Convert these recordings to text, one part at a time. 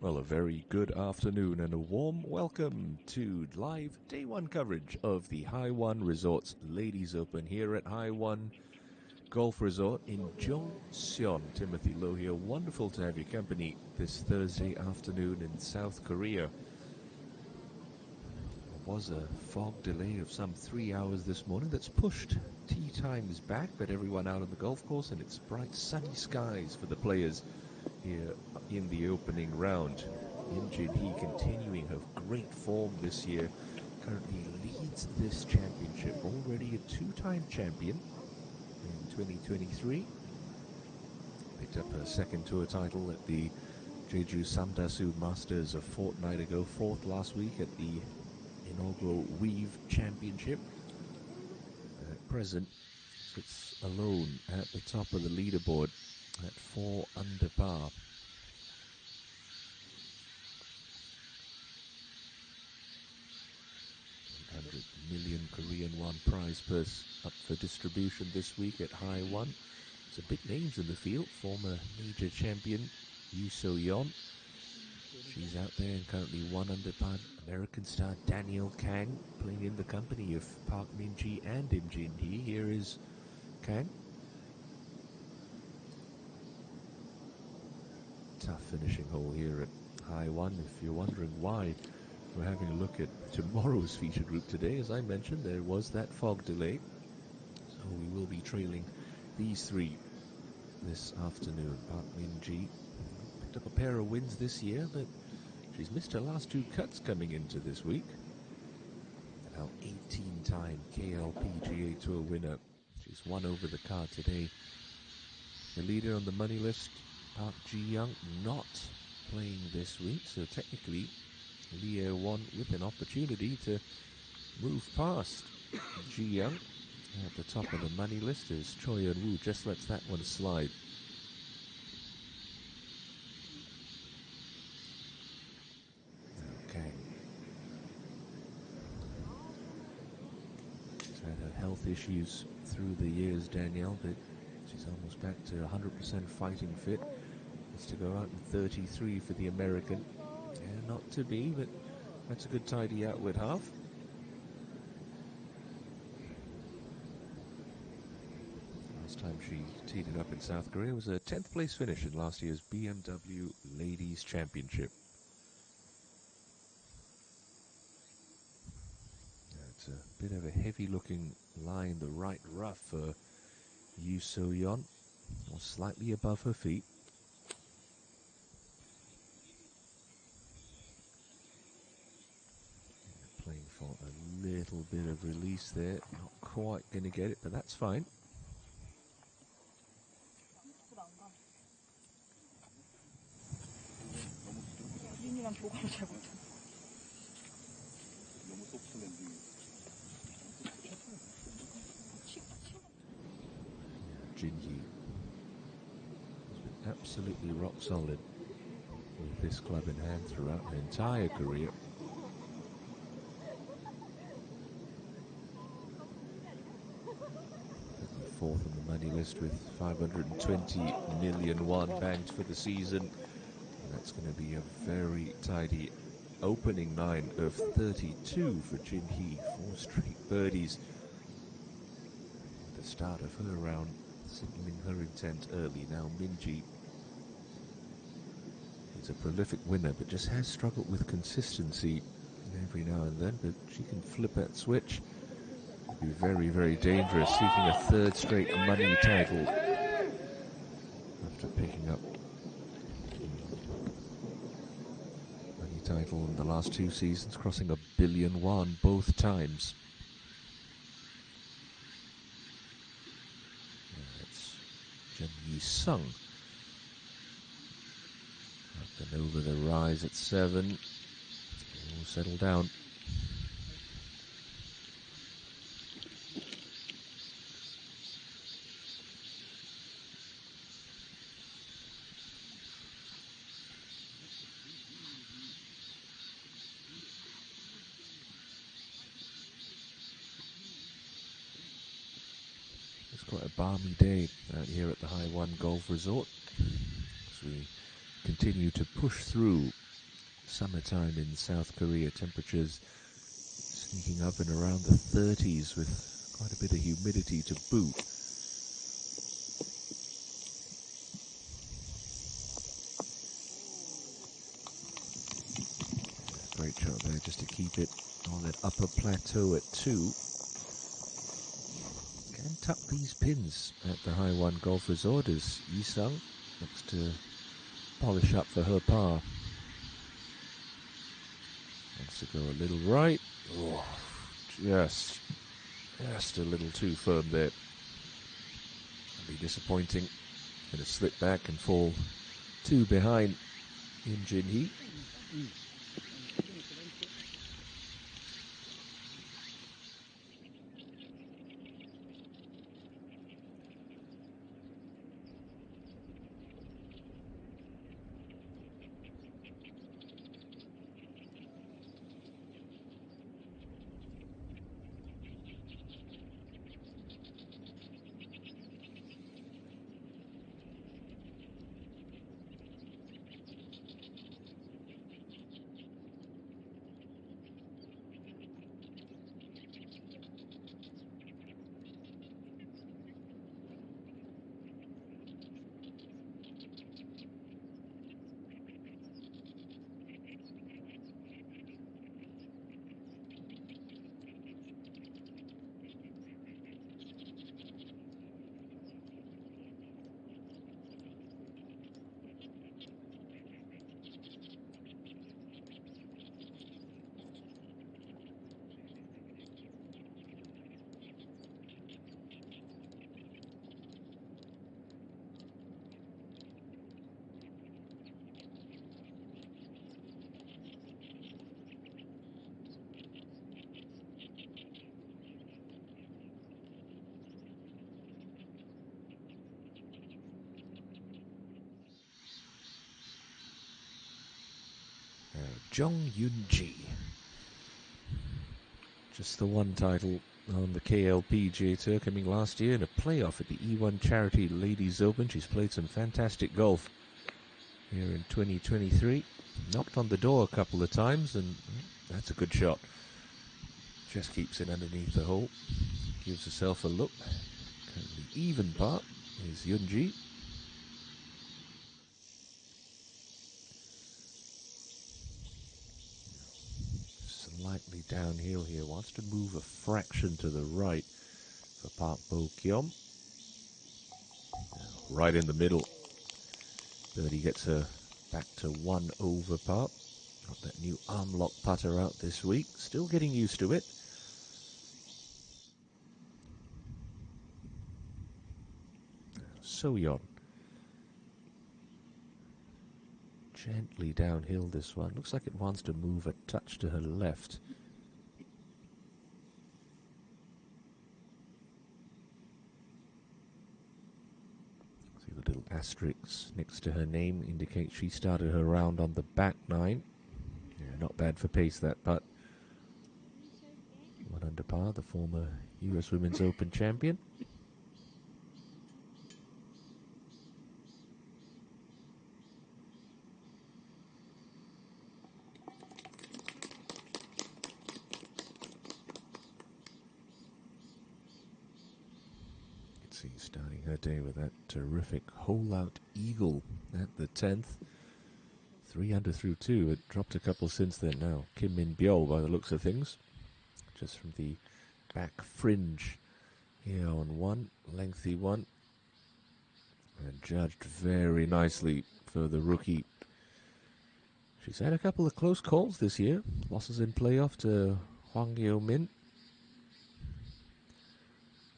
Well, a very good afternoon and a warm welcome to live day one coverage of the High1 Resorts Ladies Open here at High1 Golf Resort in Jongseon. Timothy Loh here. Wonderful to have your company this Thursday afternoon in South Korea. There was a fog delay of some 3 hours this morning that's pushed tee times back, but everyone out on the golf course, and it's bright sunny skies for the players here in the opening round. Im Jin-hee continuing her great form this year, currently leads this championship, already a two-time champion in 2023. Picked up her second tour title at the Jeju Samdasu Masters a fortnight ago, fourth last week at the inaugural Weave Championship. At present, sits alone at the top of the leaderboard at 4 under par. 100 million Korean won prize purse up for distribution this week at High1. Some big names in the field. Former major champion Yoo So-yeon. She's out there and currently 1 under par. American star Danielle Kang playing in the company of Park Min-ji and Im Jin-hee. Here is Kang. Tough finishing hole here at High1. If you're wondering why we're having a look at tomorrow's feature group today, as I mentioned, there was that fog delay. So we will be trailing these three this afternoon. Park Min-ji picked up a pair of wins this year, but she's missed her last two cuts coming into this week. Now 18-time KLPGA Tour winner. She's won over the card today. The leader on the money list, Park Ji-young, not playing this week, so technically Lee Ae-won with an opportunity to move past Ji-young at the top of the money list as Choi Eun-woo just lets that one slide. Okay. She's had her health issues through the years, Danielle, but she's almost back to 100% fighting fit. It's to go out in 33 for the American. Yeah, not to be, but that's a good tidy outward half. Last time she teed it up in South Korea was a 10th place finish in last year's BMW Ladies Championship. It's a bit of a heavy looking line, the right rough for Yoo So-yeon, or slightly above her feet. Playing for a little bit of release there, not quite going to get it, but that's fine. Jin-hee has been absolutely rock solid with this club in hand throughout her entire career. Fourth on the money list with 520 million won banked for the season. And that's going to be a very tidy opening nine of 32 for Jin-hee. 4 straight birdies at the start of her round, signaling her intent early. Now Min-ji is a prolific winner, but just has struggled with consistency every now and then. But she can flip that switch. Be very, very dangerous, seeking a third straight money title after picking up money title in the last 2 seasons, crossing $1 billion won both times. That's Jung Yi-sung up and over the rise at 7. We'll settle down. It's quite a balmy day out here at the High1 Golf Resort as we continue to push through summertime in South Korea. Temperatures sneaking up and around the 30s with quite a bit of humidity to boot. Great shot there just to keep it on that upper plateau at 2. Can tuck these pins at the High1 Golf Resort as Yi-sung looks to polish up for her par. Wants to go a little right. Oh, just a little too firm there. That'll be disappointing. Going to slip back and fall 2 behind in Jin-hee. Jung Yoon-ji. Just the one title on the KLPGA Tour, coming last year in a playoff at the E1 Charity Ladies Open. She's played some fantastic golf here in 2023. Knocked on the door a couple of times, and that's a good shot. Just keeps it underneath the hole. Gives herself a look. Currently even par is Yoon-ji. Slightly downhill here. Wants to move a fraction to the right for Park Bo-kyum. Right in the middle. Birdie gets her back to 1 over par. Got that new arm lock putter out this week. Still getting used to it. So-yeon. Gently downhill this one. Looks like it wants to move a touch to her left. See the little asterisk next to her name indicates she started her round on the back 9. Yeah, not bad for pace, that putt. 1 under par, the former US Women's Open champion. See, starting her day with that terrific hole-out eagle at the 10th. 3 under through 2. It dropped a couple since then now. Kim Min-byul, by the looks of things. Just from the back fringe here on 1. Lengthy 1. And judged very nicely for the rookie. She's had a couple of close calls this year. Losses in playoff to Hwang Yo-min.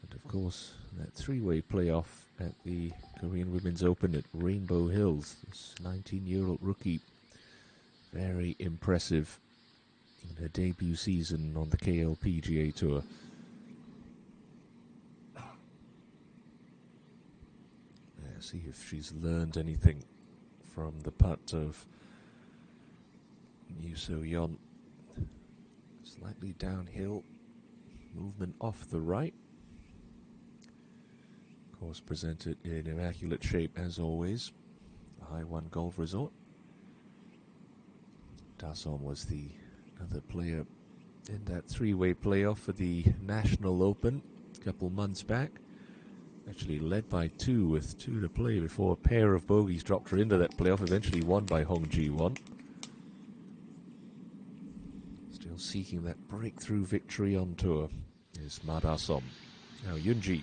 And of course, that 3-way playoff at the Korean Women's Open at Rainbow Hills. This 19-year-old rookie, very impressive in her debut season on the KLPGA Tour. See if she's learned anything from the putt of Yoo So-yeon. Slightly downhill, movement off the right. Course presented in immaculate shape as always. The High1 Golf Resort. Dasson was the other player in that three-way playoff for the National Open a couple months back. Actually led by 2 with 2 to play before a pair of bogeys dropped her into that playoff, eventually won by Hong Ji-won. Still seeking that breakthrough victory on tour is Ma Da-som. Now Yunji.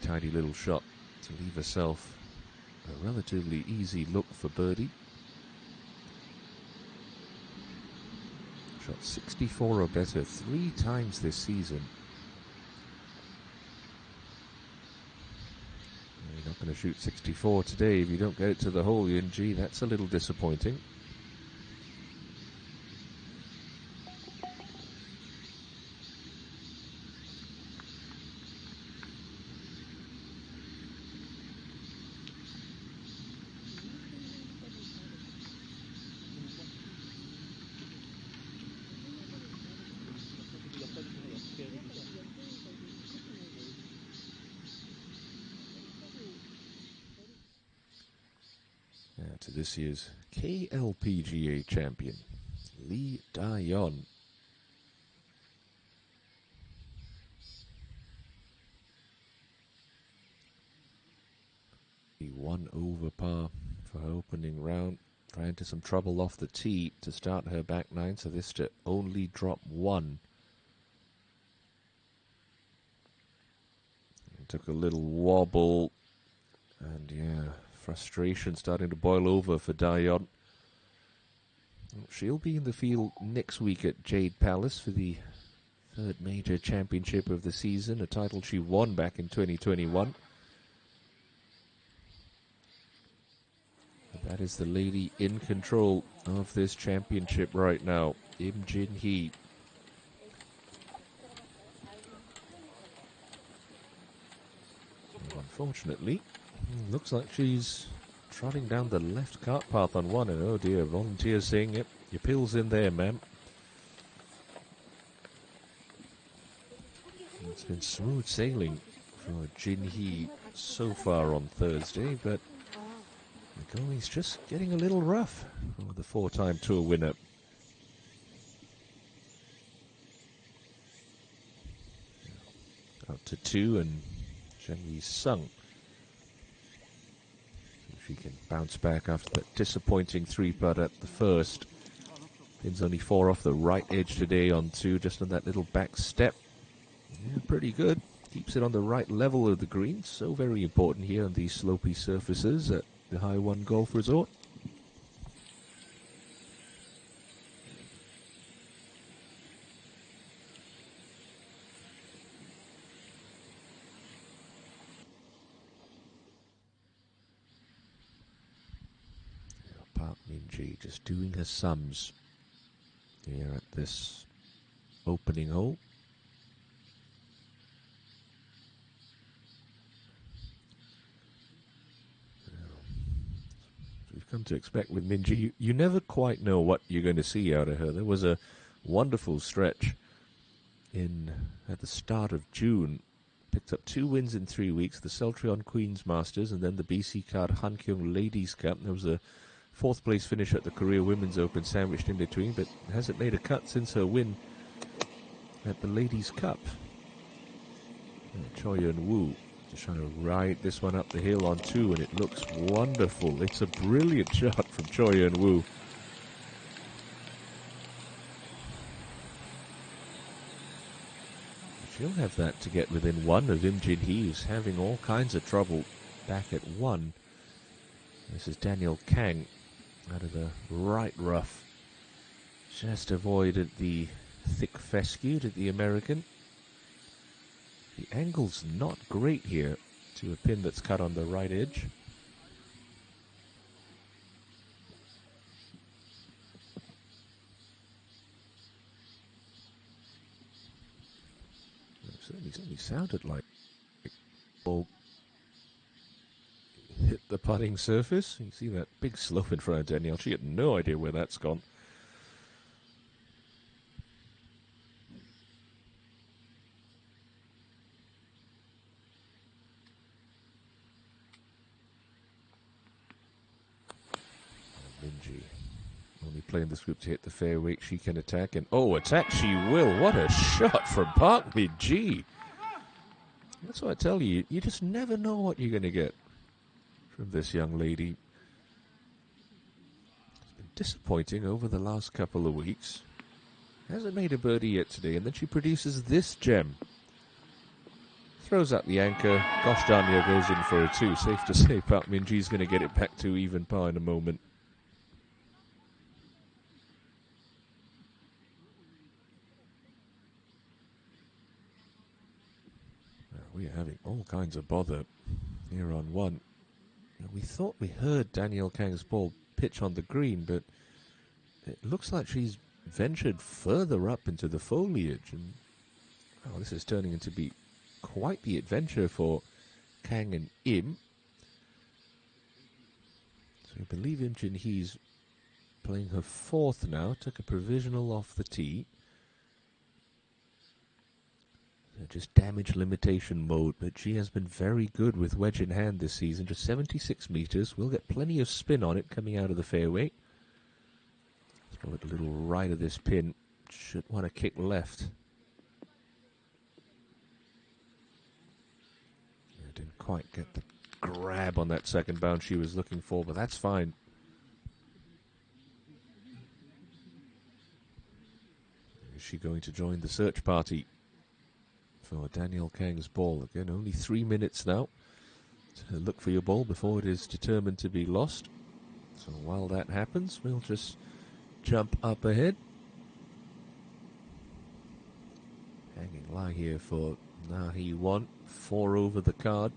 A tiny little shot to leave herself a relatively easy look for birdie. Shot 64 or better 3 times this season. You're not going to shoot 64 today if you don't get it to the hole, Yunji. That's a little disappointing. To this year's KLPGA champion, Lee Da-yeon. He 1 over par for her opening round. Ran into some trouble off the tee to start her back 9, so this to only drop 1. It took a little wobble, and yeah, frustration starting to boil over for Da-yeon. She'll be in the field next week at Jade Palace for the 3rd major championship of the season, a title she won back in 2021. That is the lady in control of this championship right now, Im Jin-hee. Unfortunately, looks like she's trotting down the left cart path on 1, and oh dear, volunteer saying, yep, your pill's in there, ma'am. It's been smooth sailing for Jin-hee so far on Thursday, but the going's just getting a little rough for the 4-time tour winner. Up to 2, and Zheng Yi-sung. If she can bounce back after that disappointing 3-putt at the first. Pins only 4 off the right edge today on 2, just on that little back step. Yeah, pretty good. Keeps it on the right level of the green. So very important here on these slopey surfaces at the High1 Golf Resort. Park Min-ji just doing her sums here at this opening hole. We've come to expect with Min-ji, you never quite know what you're going to see out of her. There was a wonderful stretch at the start of June. Picked up 2 wins in 3 weeks, the Celtrion Queen's Masters and then the BC Card Hankyung Ladies Cup. There was a 4th place finish at the Korea Women's Open sandwiched in between, but hasn't made a cut since her win at the Ladies Cup. Choi Yeon-woo just trying to ride this one up the hill on 2, and it looks wonderful. It's a brilliant shot from Choi Yeon-woo. She'll have that to get within 1 of Im Jin-hee, who's having all kinds of trouble back at 1. This is Daniel Kang out of the right rough. Just avoided the thick fescue to the American. The angle's not great here to a pin that's cut on the right edge. It certainly sounded like it hit the putting surface. You see that big slope in front of Danielle. She had no idea where that's gone. Minjee only playing this group to hit the fairway. She can attack, and attack she will. What a shot from Park Minjee. That's what I tell you. You just never know what you're going to get from this young lady. It's been disappointing over the last couple of weeks. Hasn't made a birdie yet today, and then she produces this gem. Throws out the anchor. Gosh darn near goes in for a 2. Safe to say Park Minjee's going to get it back to even par in a moment. We are having all kinds of bother here on 1. We thought we heard Danielle Kang's ball pitch on the green, but it looks like she's ventured further up into the foliage. And this is turning into be quite the adventure for Kang and Im. So I believe Im Jin Hee's playing her 4th now. Took a provisional off the tee. Just damage limitation mode, but she has been very good with wedge in hand this season. Just 76 meters. We'll get plenty of spin on it coming out of the fairway. Throw it a little right of this pin. Should want to kick left. Didn't quite get the grab on that second bounce she was looking for, but that's fine. Is she going to join the search party for Danielle Kang's ball? Again, only 3 minutes now to look for your ball before it is determined to be lost. So while that happens, we'll just jump up ahead. Hanging lie here for High1. 4 over the card.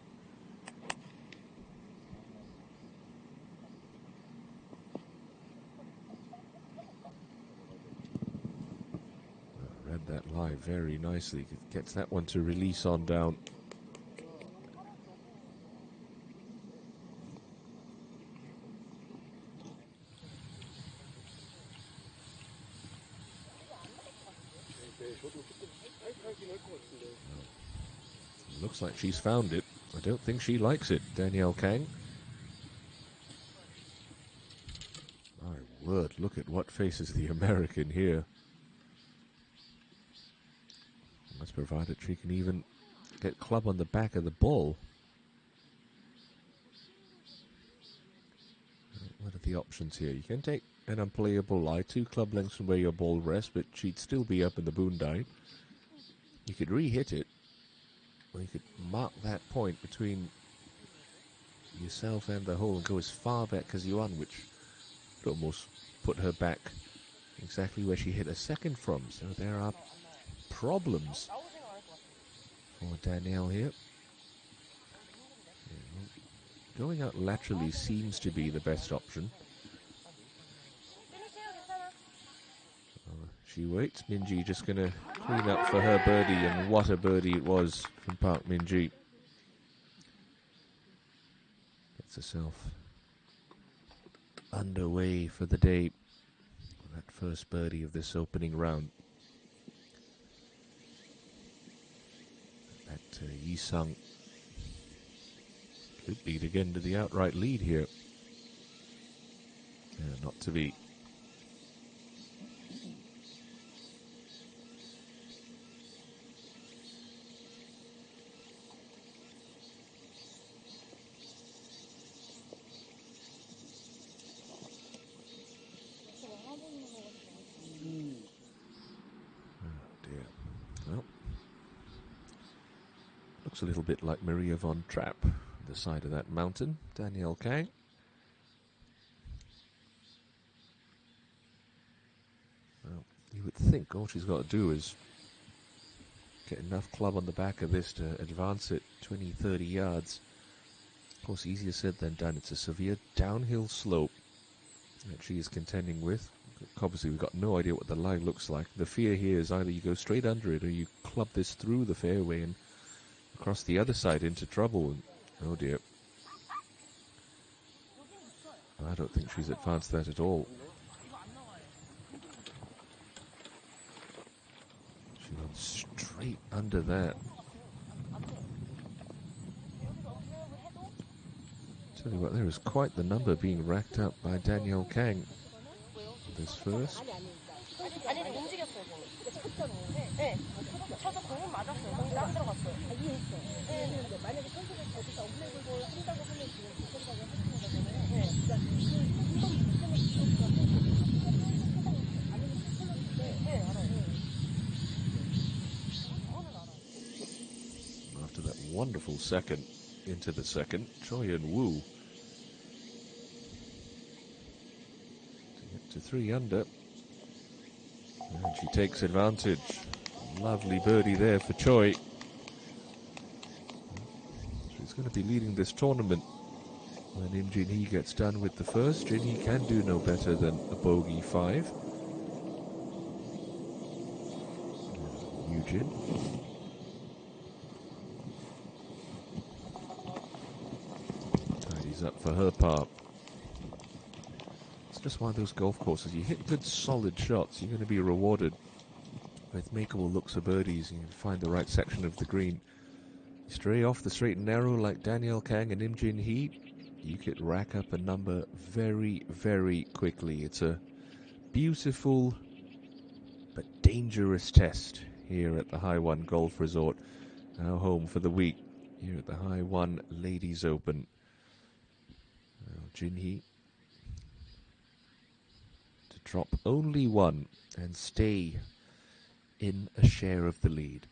Read that lie very nicely. Gets that one to release on down. Looks like she's found it. I don't think she likes it, Danielle Kang. My word, look at what faces the American here. That's provided she can even get club on the back of the ball. What are the options here? You can take an unplayable lie 2 club lengths from where your ball rests, but she'd still be up in the boondown. You could re-hit it, or you could mark that point between yourself and the hole and go as far back as you want, which would almost put her back exactly where she hit a second from. So there are problems for Danielle here. Going out laterally seems to be the best option. She waits. Minjee just going to clean up for her birdie, and what a birdie it was from Park Minjee. Gets herself underway for the day. That first birdie of this opening round. That Yi Sung could beat again to the outright lead here. Not to be. Looks a little bit like Maria von Trapp, the side of that mountain. Danielle Kang. Well, you would think all she's got to do is get enough club on the back of this to advance it 20, 30 yards. Of course, easier said than done. It's a severe downhill slope that she is contending with. Obviously, we've got no idea what the line looks like. The fear here is either you go straight under it or you club this through the fairway and across the other side into trouble. And, oh dear. I don't think she's advanced that at all. She went straight under that. Tell you what, there is quite the number being racked up by Danielle Kang. this first. 아니 움직였어요. 네. 쳐서 공은 맞았어요. 공이 딱 들어갔어요. 이해했어요. 네. 만약에 선수가 거기서 업레이블 한다고 하면 지금 그 생각을 하시는 거잖아요. 네. 그러니까 After that wonderful second into the second, Choi Eun-woo to get to 3 under. And she takes advantage. Lovely birdie there for Choi. She's going to be leading this tournament when Im Jin-hee gets done with the first. Jin-hee can do no better than a bogey 5. Eugene. Tidies up for her par. It's just one of those golf courses. You hit good solid shots, you're going to be rewarded with makeable looks of birdies. You find the right section of the green. Stray off the straight and narrow like Danielle Kang and Im Jin-hee, you could rack up a number very, very quickly. It's a beautiful but dangerous test here at the High1 Golf Resort, our home for the week here at the High1 Ladies Open. Jin-hee to drop only 1 and stay in a share of the lead.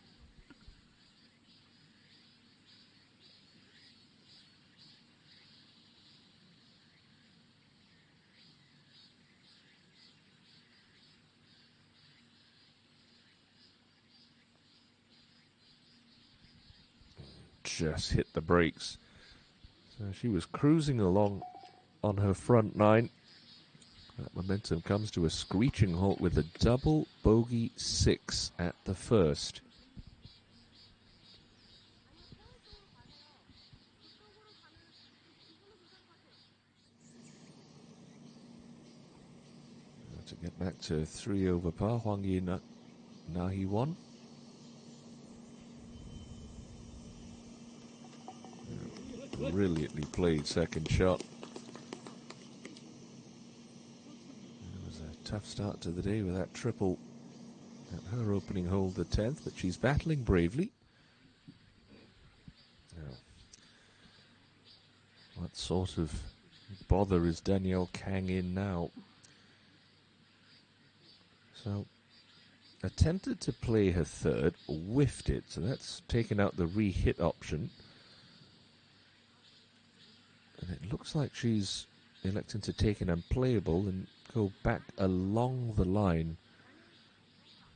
Just hit the brakes. So she was cruising along on her front 9. That momentum comes to a screeching halt with a double bogey 6 at the first. To get back to 3 over par, Hwang Yi-na won. Brilliantly played second shot. It was a tough start to the day with that triple at her opening hole, the 10th, but she's battling bravely. Now, what sort of bother is Danielle Kang in now? So, attempted to play her third, whiffed it, so that's taken out the re-hit option. And it looks like she's electing to take an unplayable and go back along the line,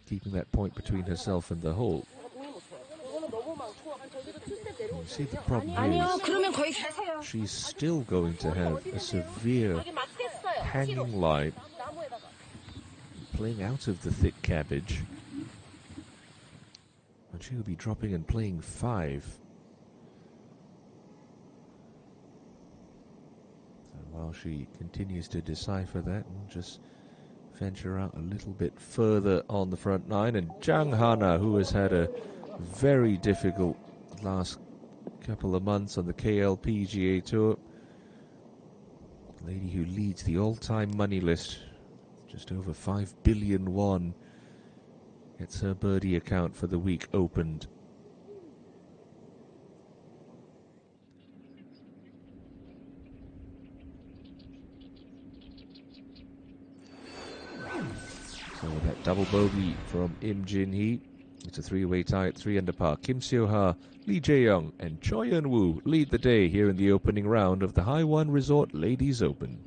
keeping that point between herself and the hole. You see, the problem here is she's still going to have a severe hanging lie, playing out of the thick cabbage, and she'll be dropping and playing 5. While she continues to decipher that, we'll just venture out a little bit further on the front 9. And Zhang Hana, who has had a very difficult last couple of months on the KLPGA Tour, a lady who leads the all-time money list, just over 5 billion won, gets her birdie account for the week opened. So with that double bogey from Im Jin-hee, it's a 3-way tie at 3 under par. Kim Seo-ha, Lee Jae-young and Choi Eun-woo lead the day here in the opening round of the High1 Resort Ladies Open.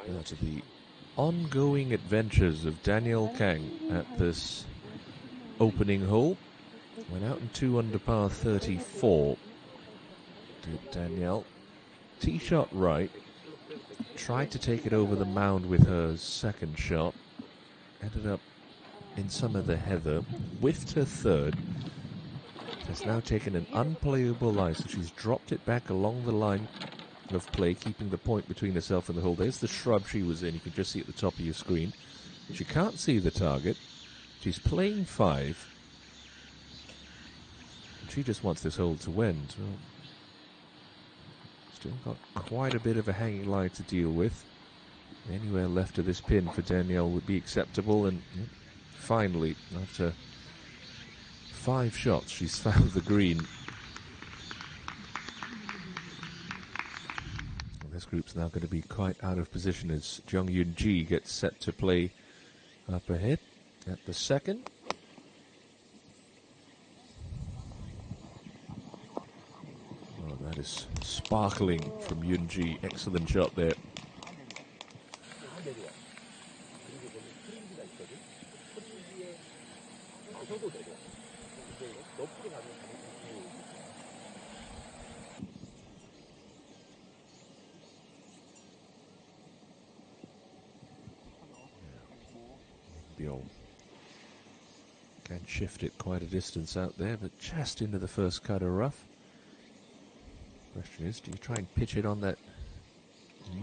Now to the ongoing adventures of Danielle Kang at this opening hole. Went out in 2 under par 34. Did Danielle. Tee shot right. Tried to take it over the mound with her second shot. Ended up in some of the heather. Whiffed her third. Has now taken an unplayable lie, so she's dropped it back along the line of play, keeping the point between herself and the hole. There's the shrub she was in. You can just see at the top of your screen. She can't see the target. She's playing 5. She just wants this hole to win. So still got quite a bit of a hanging line to deal with. Anywhere left of this pin for Danielle would be acceptable. And finally, after 5 shots, she's found the green. And this group's now going to be quite out of position as Jung Yoon-ji gets set to play up ahead at the second. That is sparkling from Yoon-ji. Excellent shot there. Can shift it quite a distance out there, but just into the first cut of rough. Question is, do you try and pitch it on that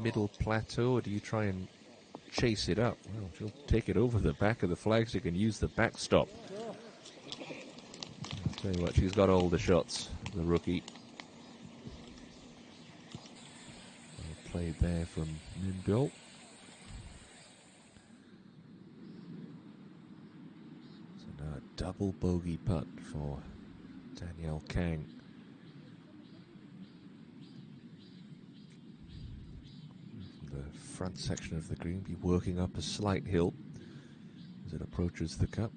middle plateau, or do you try and chase it up? Well, she'll take it over the back of the flag so you can use the backstop. I'll tell you what, she's got all the shots, the rookie. Well played there from Min-byul. So now a double bogey putt for Danielle Kang. The front section of the green be working up a slight hill as it approaches the cup.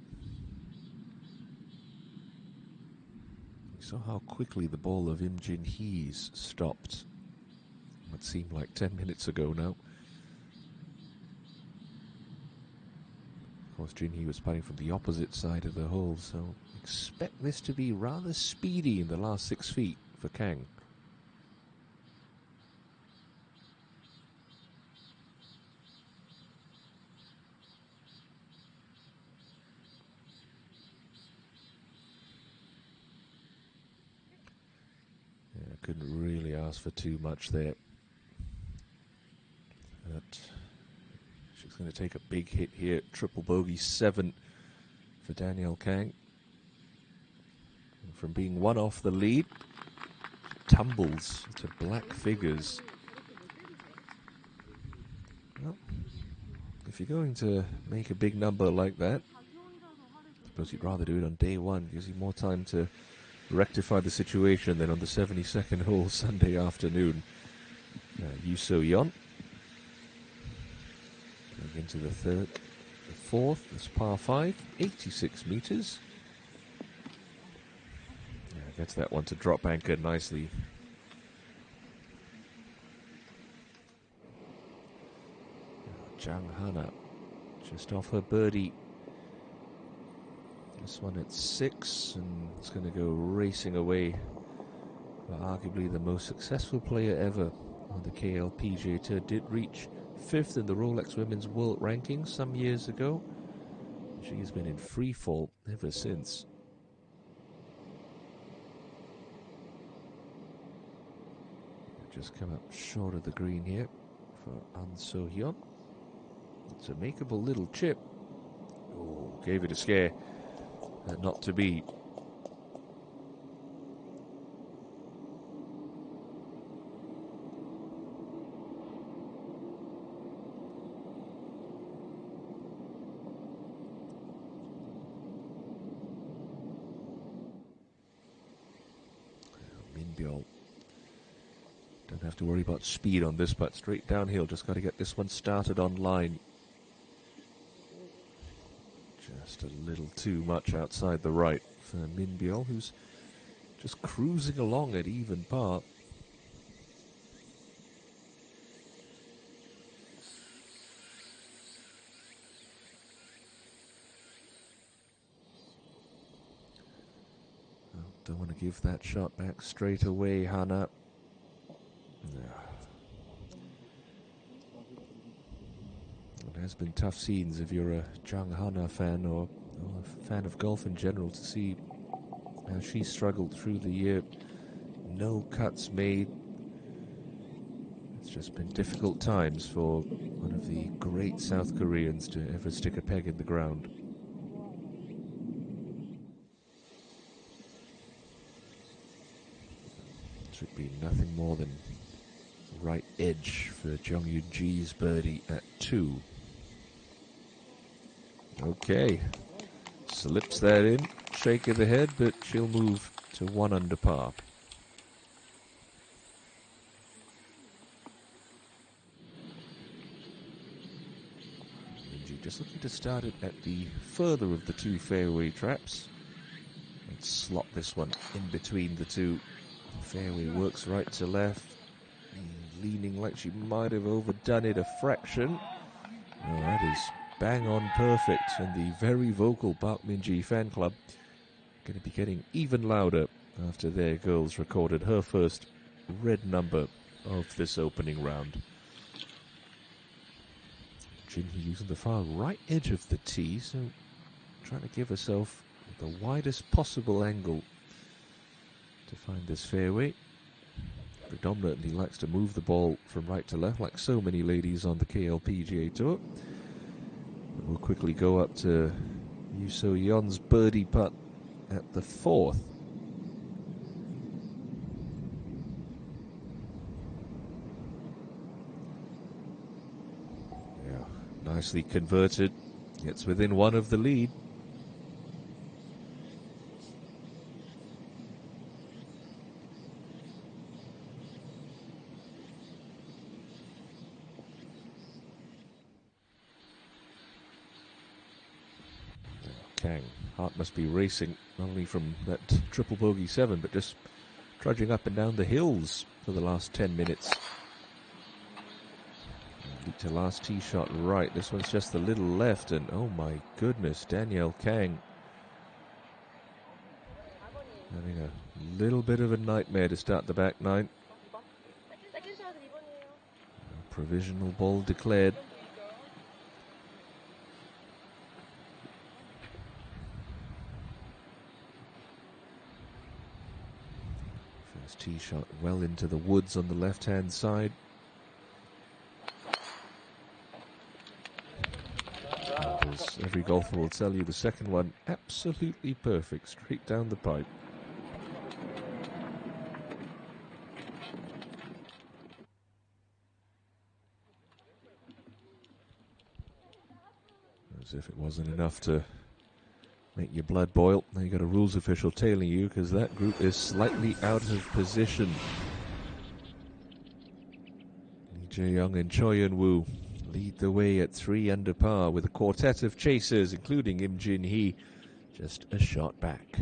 We saw how quickly the ball of Im Jin-hee's stopped. What seemed like 10 minutes ago now. Of course, Jin-hee was putting from the opposite side of the hole, so expect this to be rather speedy in the last 6 feet for Kang. Couldn't really ask for too much there. But she's going to take a big hit here. Triple bogey 7 for Danielle Kang. And from being 1 off the lead, tumbles to black figures. Well, if you're going to make a big number like that, I suppose you'd rather do it on day 1. Gives you more time to rectify the situation than on the 72nd hole Sunday afternoon. Yoo So-yeon going into the third, the fourth. This par 5, 86 meters. Gets that one to drop anchor nicely. Jang Hana just off her birdie. This one at 6, and it's going to go racing away for arguably the most successful player ever on the KLPGA Tour. Did reach 5th in the Rolex Women's World Ranking some years ago. She's been in free fall ever since. Just come up short of the green here for An So-hyun. It's a makeable little chip. Oh, gave it a scare. Not to be. Min-byul. Don't have to worry about speed on this putt. Straight downhill. Just got to get this one started on line. Just a little too much outside the right for Min-byul, who's just cruising along at even par. give that shot back straight away, Hana. It has been tough scenes if you're a Zhang Hana fan or a fan of golf in general to see how she struggled through the year. No cuts made. It's just been difficult times for one of the great South Koreans to ever stick a peg in the ground. Should be nothing more than right edge for Jung Yoon-ji's birdie at 2. Okay, slips that in, shake of the head, but she'll move to 1 under par. Just looking to start it at the further of the 2 fairway traps and slot this one in between the 2. Fairway works right to left, leaning like she might have overdone it a fraction. Oh, that is bang on perfect, and the very vocal Park Min-ji fan club going to be getting even louder after their girls recorded her first red number of this opening round. Jinhee using the far right edge of the tee, so trying to give herself the widest possible angle to find this fairway. Predominantly likes to move the ball from right to left, like so many ladies on the KLPGA Tour. But we'll quickly go up to Yoo So-yeon's birdie putt at the 4th. Yeah, nicely converted. Gets within 1 of the lead. Kang. Heart must be racing, not only from that triple bogey 7, but just trudging up and down the hills for the last 10 minutes. Lead to last tee shot right. This one's just a little left, and oh my goodness, Danielle Kang having a little bit of a nightmare to start the back 9. Provisional ball declared. First tee shot well into the woods on the left-hand side. And as every golfer will tell you, the second one absolutely perfect, straight down the pipe. As if it wasn't enough to make your blood boil. Now you got a rules official tailing you because that group is slightly out of position. Lee Jae-young and Choi Yeon-woo lead the way at 3 under par with a quartet of chasers, including Im Jin-hee, just a shot back.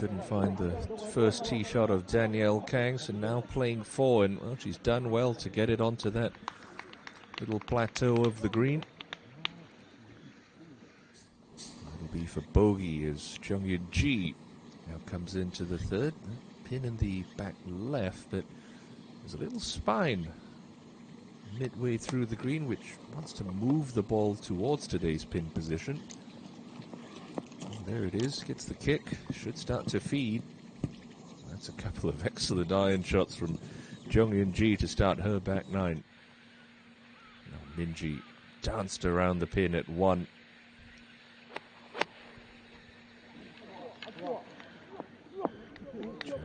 couldn't find the first tee shot of Danielle Kang, so now playing 4, and well, she's done well to get it onto that little plateau of the green. It'll be for bogey as Jung-Yun-Ji now comes into the third. Pin in the back left, but there's a little spine midway through the green which wants to move the ball towards today's pin position. And there it is, gets the kick, should start to feed. That's a couple of excellent iron shots from Jung-Yun-Ji to start her back 9. Now Minji danced around the pin at 1.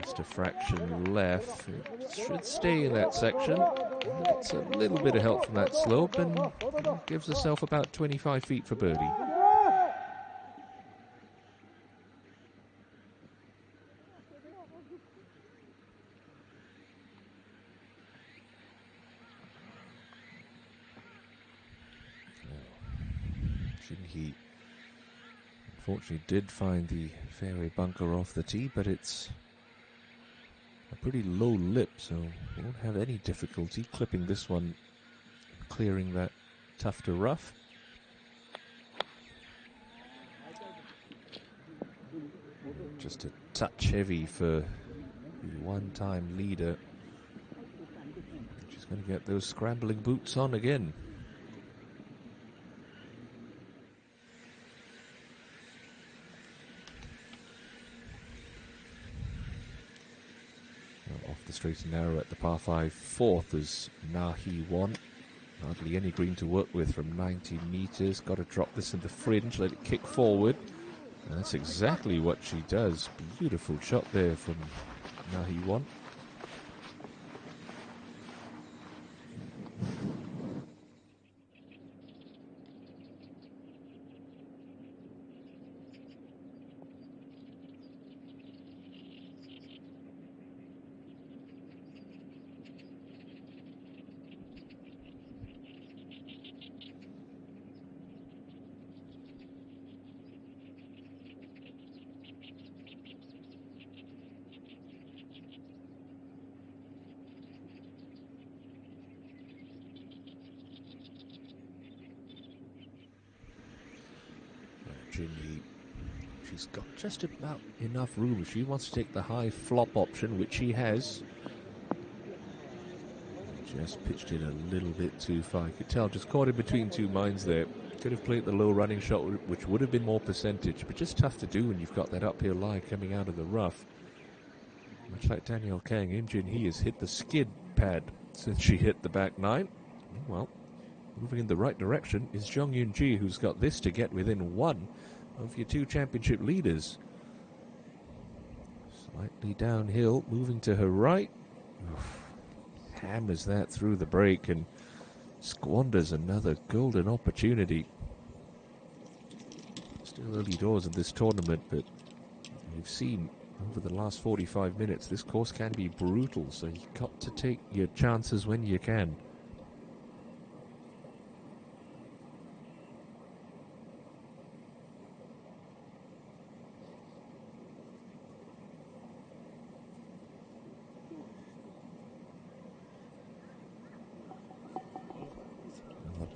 Just a fraction left. It should stay in that section. It's a little bit of help from that slope and gives herself about 25 feet for birdie. He unfortunately did find the fairway bunker off the tee, but it's a pretty low lip, so won't have any difficulty clipping this one, clearing that tough to rough. Just a touch heavy for the one-time leader. She's going to get those scrambling boots on again. Off the straight and narrow at the par 5 fourth is Na Hee-won. Hardly any green to work with from 90 meters. Got to drop this in the fringe, let it kick forward. And that's exactly what she does. Beautiful shot there from Na Hee-won. She's got just about enough room. If she wants to take the high flop option, which she has. Just pitched it a little bit too far. You could tell, just caught in between two minds there. Could have played the low running shot, which would have been more percentage, but just tough to do when you've got that uphill lie coming out of the rough. Much like Danielle Kang, Im Jin-hee has hit the skid pad since she hit the back 9. Well, moving in the right direction is Jung-Yun-Ji, who's got this to get within 1 of your 2 championship leaders. Slightly downhill, moving to her right. Oof. Hammers that through the break and squanders another golden opportunity. Still early doors in this tournament, but we've seen over the last 45 minutes this course can be brutal, so you've got to take your chances when you can.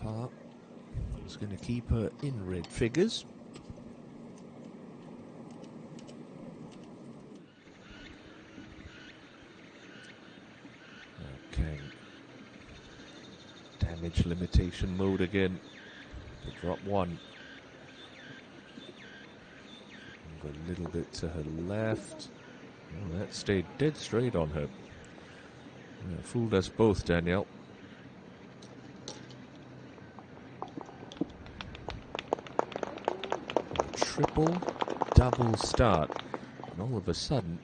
Par is going to keep her in red figures. Okay. Damage limitation mode again. To drop 1. Move a little bit to her left. Oh, that stayed dead straight on her. Yeah, fooled us both, Danielle. Triple, double start, and all of a sudden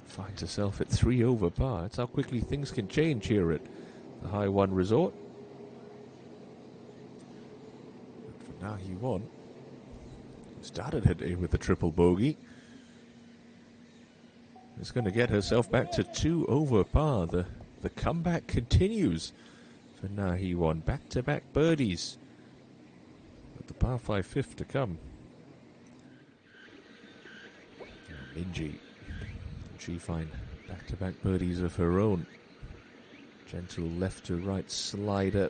finds herself at 3 over par. That's how quickly things can change here at the High1 Resort. But for now, Hee-won started her day with a triple bogey. Is going to get herself back to 2 over par. The comeback continues for Na Hee-won. Back-to-back birdies with the par 5 fifth to come. Minji She find back-to-back birdies of her own. Gentle left to right slider.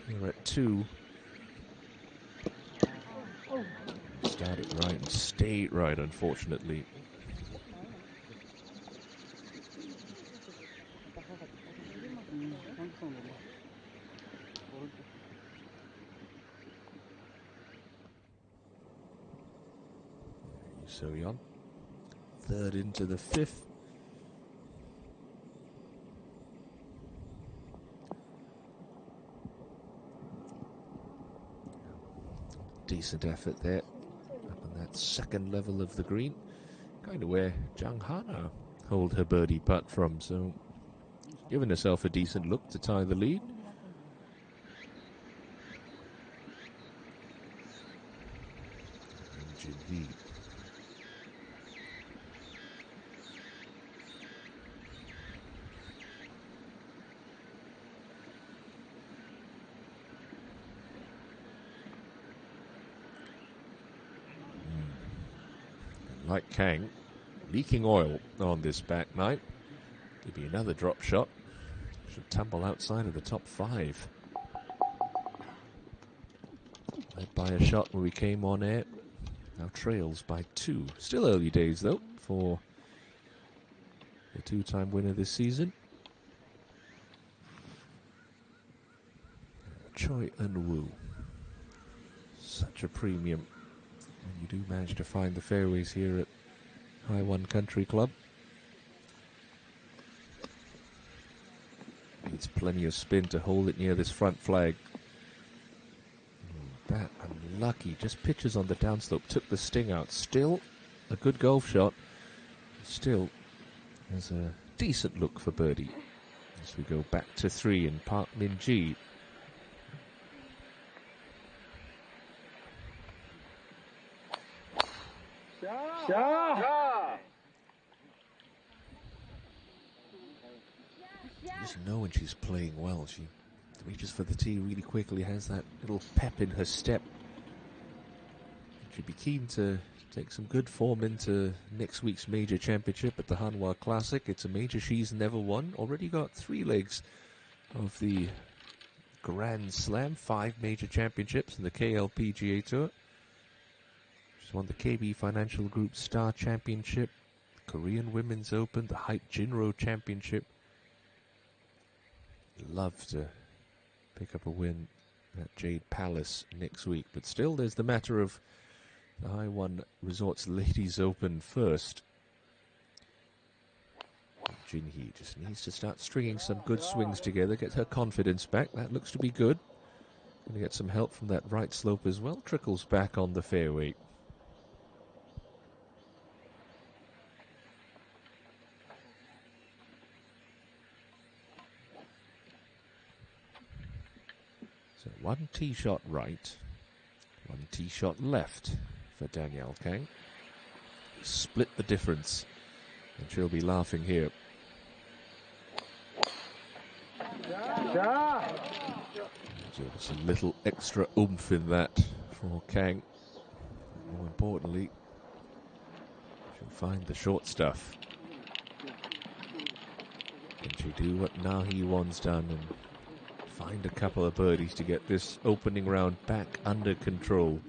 Here at 2. Started right and stayed right, unfortunately. So young. Third into the 5th. Decent effort there. Up on that second level of the green. Kind of where Zhang Hana hold her birdie putt from. So giving herself a decent look to tie the lead. And Jinhee. Like Kang, leaking oil on this back nine. Could be another drop shot. Should tumble outside of the top 5. Led by a shot when we came on air. Now trails by 2. Still early days though for the 2-time winner this season. Choi Eun-woo. Such a premium. And you do manage to find the fairways here at High1 Country Club. Needs plenty of spin to hold it near this front flag. That unlucky. Just pitches on the downslope. Took the sting out. Still a good golf shot. Still has a decent look for birdie. As we go back to 3 in Park Min-ji. You just know when she's playing well. She reaches for the tee really quickly, has that little pep in her step. She'd be keen to take some good form into next week's major championship at the Hanwha Classic. It's a major she's never won. Already got 3 legs of the Grand Slam, 5 major championships in the KLPGA Tour. She's won the KB Financial Group Star Championship, Korean Women's Open, the Hype Jinro Championship. Love to pick up a win at Jade Palace next week. But still, there's the matter of the High1 Resorts Ladies Open first. Jinhee just needs to start stringing some good swings together, get her confidence back. That looks to be good. Going to get some help from that right slope as well. Trickles back on the fairway. So 1 tee shot right, 1 tee shot left for Danielle Kang. Split the difference, and she'll be laughing here. Just a little extra oomph in that for Kang. More importantly, she'll find the short stuff. Can she do what Na Hee-won's done and find a couple of birdies to get this opening round back under control?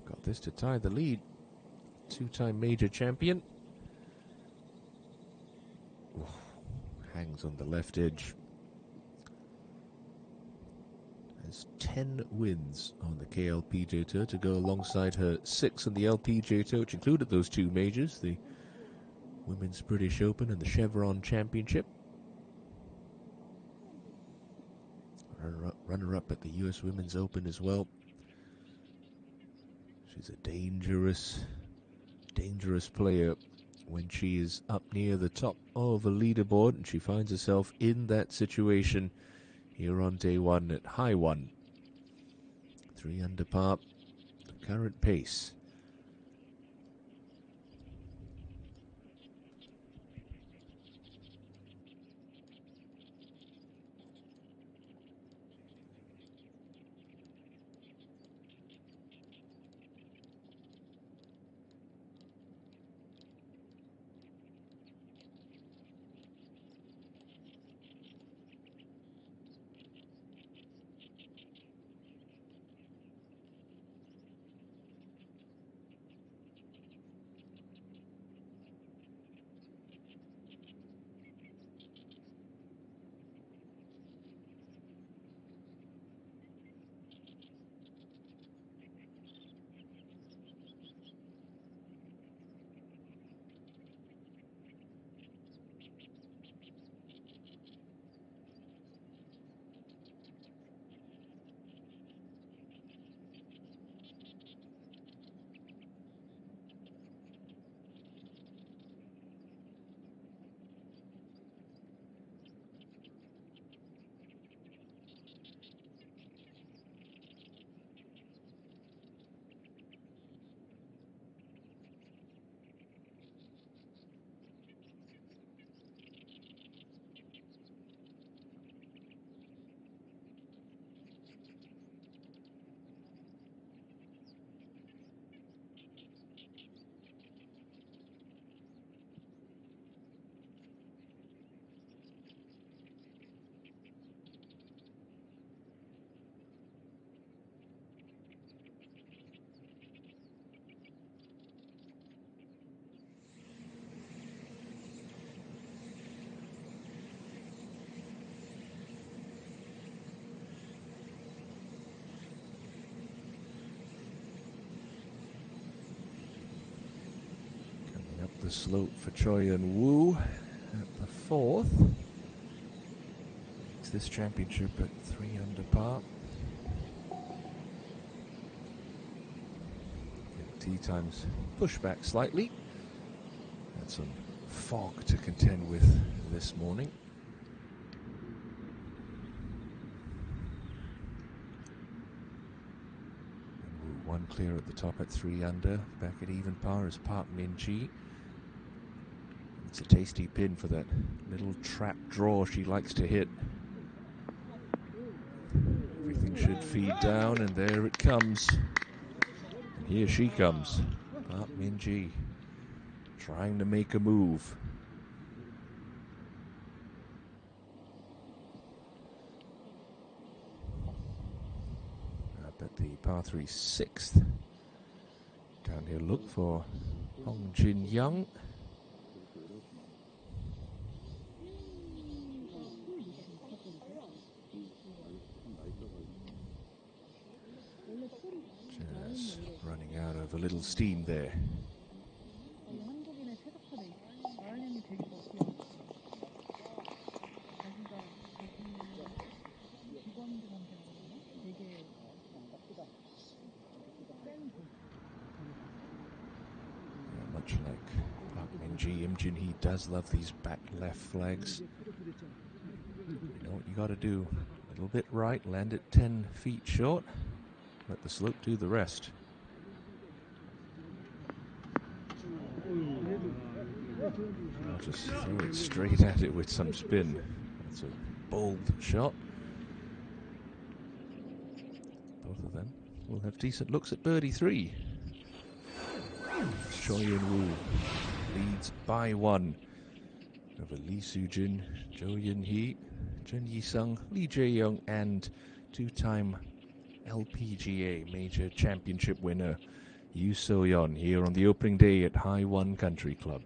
Got this to tie the lead. 2-time major champion. Hangs on the left edge. Has 10 wins on the KLPGA Tour to go alongside her 6 on the LPGA Tour, which included those 2 majors, the Women's British Open and the Chevron Championship. Runner-up at the US Women's Open as well. She's a dangerous player when she is up near the top of a leaderboard, and she finds herself in that situation here on day 1 at High1. 3 under par, the current pace. the slope for Choi and Woo at the fourth. It's this championship at 3 under par. Tee times push back slightly. Had some fog to contend with this morning. And one clear at the top at 3 under. Back at even par is Park Min-ji. It's a tasty pin for that little trap draw she likes to hit. Everything should feed down, and there it comes. And here she comes. Park Min-ji trying to make a move. Up at the par 3 6th. Down here, look for Hong Jin Young. Just running out of a little steam there. Much like Park Min-ji, Im Jin-hee does love these back left flags. You know what you got to do. A little bit right, land it 10 feet short. Let the slope do the rest. I'll just throw it straight at it with some spin. That's a bold shot. Both of them will have decent looks at birdie 3. Choi In-woo leads by 1 over Lee Soo-jin, Jo Yin-hee, Jun Yi-sung, Lee Jae-young, and two-time LPGA Major Championship winner Yoo So-yeon here on the opening day at High1 Country Club.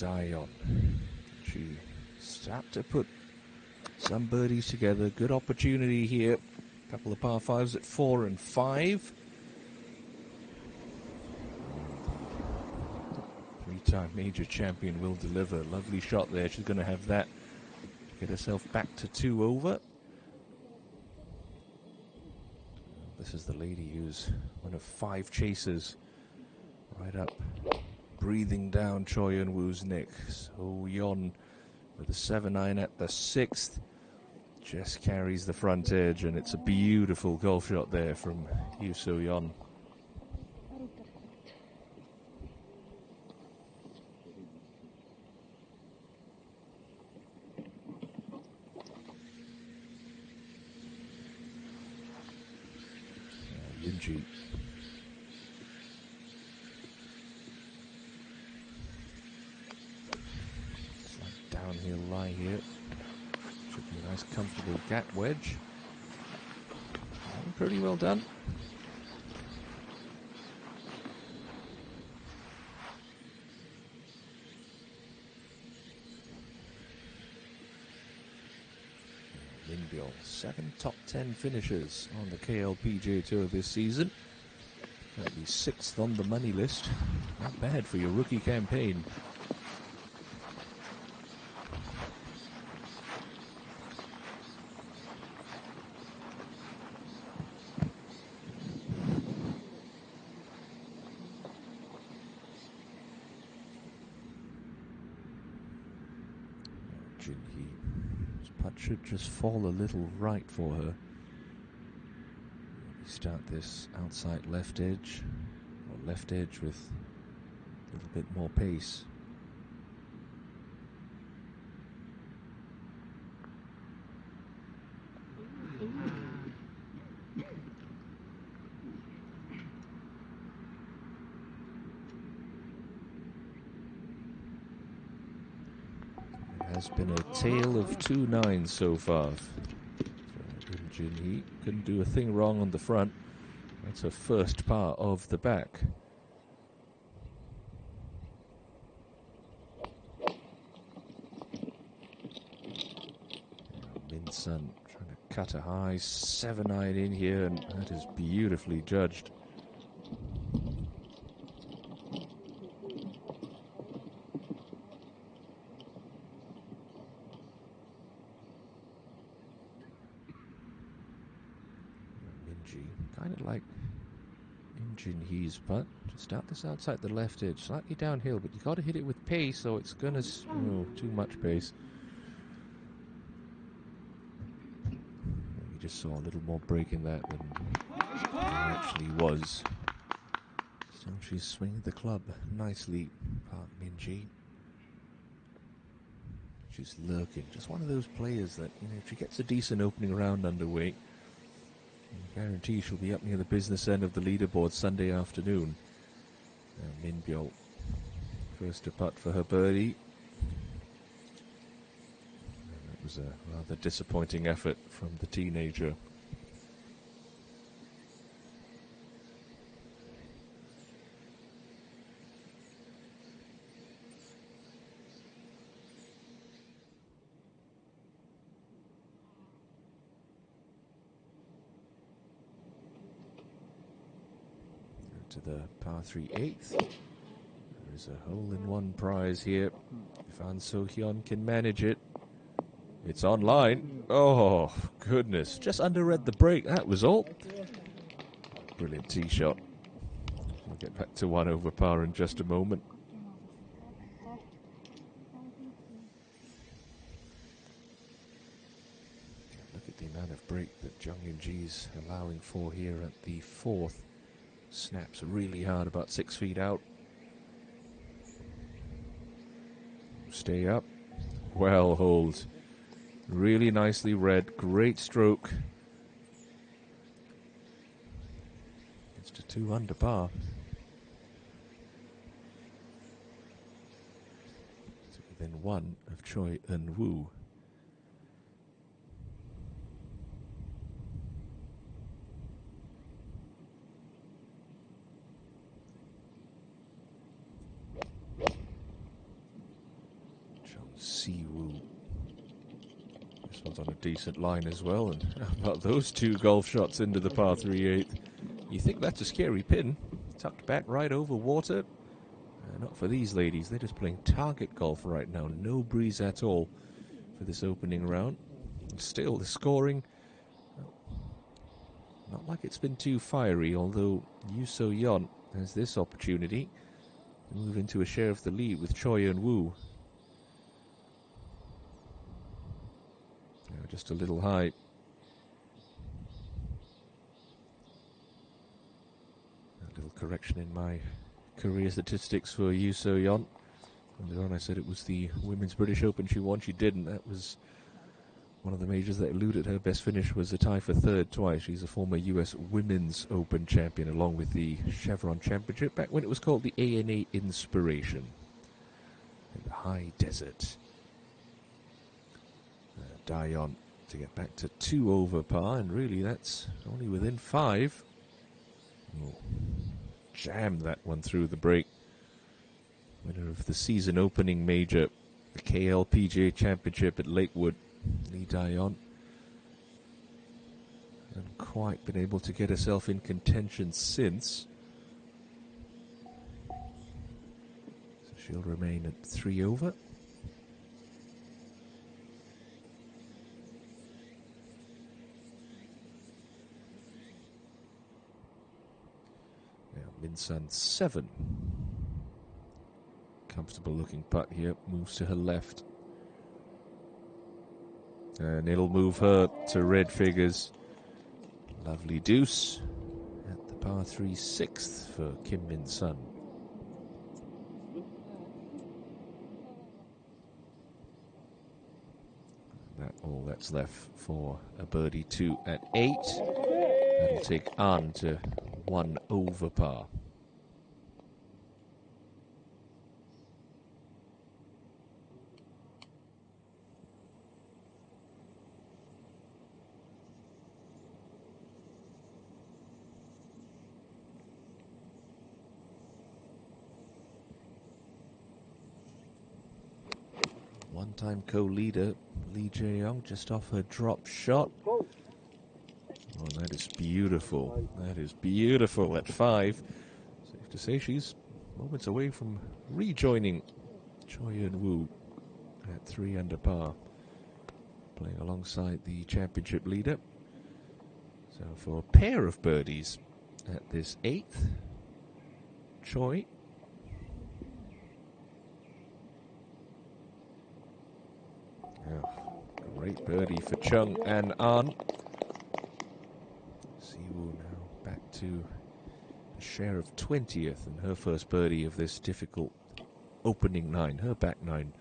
die on. She start to put some birdies together. Good opportunity here. A couple of par fives at 4 and 5. Three-time major champion will deliver. Lovely shot there. She's going to have that. Get herself back to 2 over. This is the lady who's one of 5 chasers. Right up, breathing down Choi Eun-woo's neck. So Yeon with a 7-9 at the 6th. Just carries the front edge, and it's a beautiful golf shot there from Yoo So-yeon. Yunji. Slight downhill lie here. Should be a nice comfortable gap wedge. Pretty well done. Minbyul, 7 top 10 finishes on the KLPGA Tour this season. That'll be 6th on the money list. Not bad for your rookie campaign. His putt should just fall a little right for her. Start this outside left edge, or left edge with a little bit more pace. It has been a tale of 2 9s so far. He couldn't do a thing wrong on the front. That's her first par of the back. Min Sun trying to cut a high 7-9 in here, and that is beautifully judged. Kind of like He's putt. Just start this outside the left edge, slightly downhill, but you got to hit it with pace, or it's gonna too much pace. You just saw a little more break in that than there actually was. So she's swinging the club nicely, Park Min-ji. She's lurking, just one of those players that, you know, if she gets a decent opening round underway, I guarantee she'll be up near the business end of the leaderboard Sunday afternoon. Minbyul, first to putt for her birdie. And that was a rather disappointing effort from the teenager. To the par 3 8th. There's a hole-in-one prize here. If An So-hyun can manage it. It's online. Oh, goodness. Just underread the break. That was all. Brilliant tee shot. We'll get back to 1 over par in just a moment. Look at the amount of break that Jung Eun-ji's allowing for here at the 4th. Snaps really hard, about 6 feet out. Stay up. Well holds. Really nicely read. Great stroke. It's to 2 under par. So within 1 of Choi Eun-woo. Siwoo. This one's on a decent line as well. And how about those two golf shots into the par 3/8? You think that's a scary pin? Tucked back right over water. Not for these ladies. They're just playing target golf right now. No breeze at all for this opening round. And still, the scoring, not like it's been too fiery, although Yu So-yeon has this opportunity to move into a share of the lead with Choi Eun-woo. Just a little high. A little correction in my career statistics for Yu So-yeon. Earlier on I said it was the Women's British Open she won. She didn't. That was one of the majors that eluded her. Best finish was a tie for third twice. She's a former US Women's Open champion along with the Chevron Championship back when it was called the ANA Inspiration in the high desert. Daeyeon to get back to 2 over par, and really that's only within 5. Oh, jammed that one through the break. Winner of the season opening major, the KLPGA Championship at Lakewood, Lee Daeyeon. Hasn't quite been able to get herself in contention since. So she'll remain at 3 over. Min-sun 7. Comfortable looking putt here. Moves to her left. And it'll move her to red figures. Lovely deuce at the par 3 6th for Kim Min-sun. All that's left for a birdie 2 at 8. That'll take An to 1 over par. One-time co-leader Lee Jae-young just off her drop shot. Oh, that is beautiful. That is beautiful at 5. Safe to say she's moments away from rejoining Choi Eun-woo at 3 under par, playing alongside the championship leader. So for a pair of birdies at this 8th, Choi. Oh, great birdie for Chung and An. Siwoo now back to a share of 20th and her first birdie of this difficult opening 9, her back 9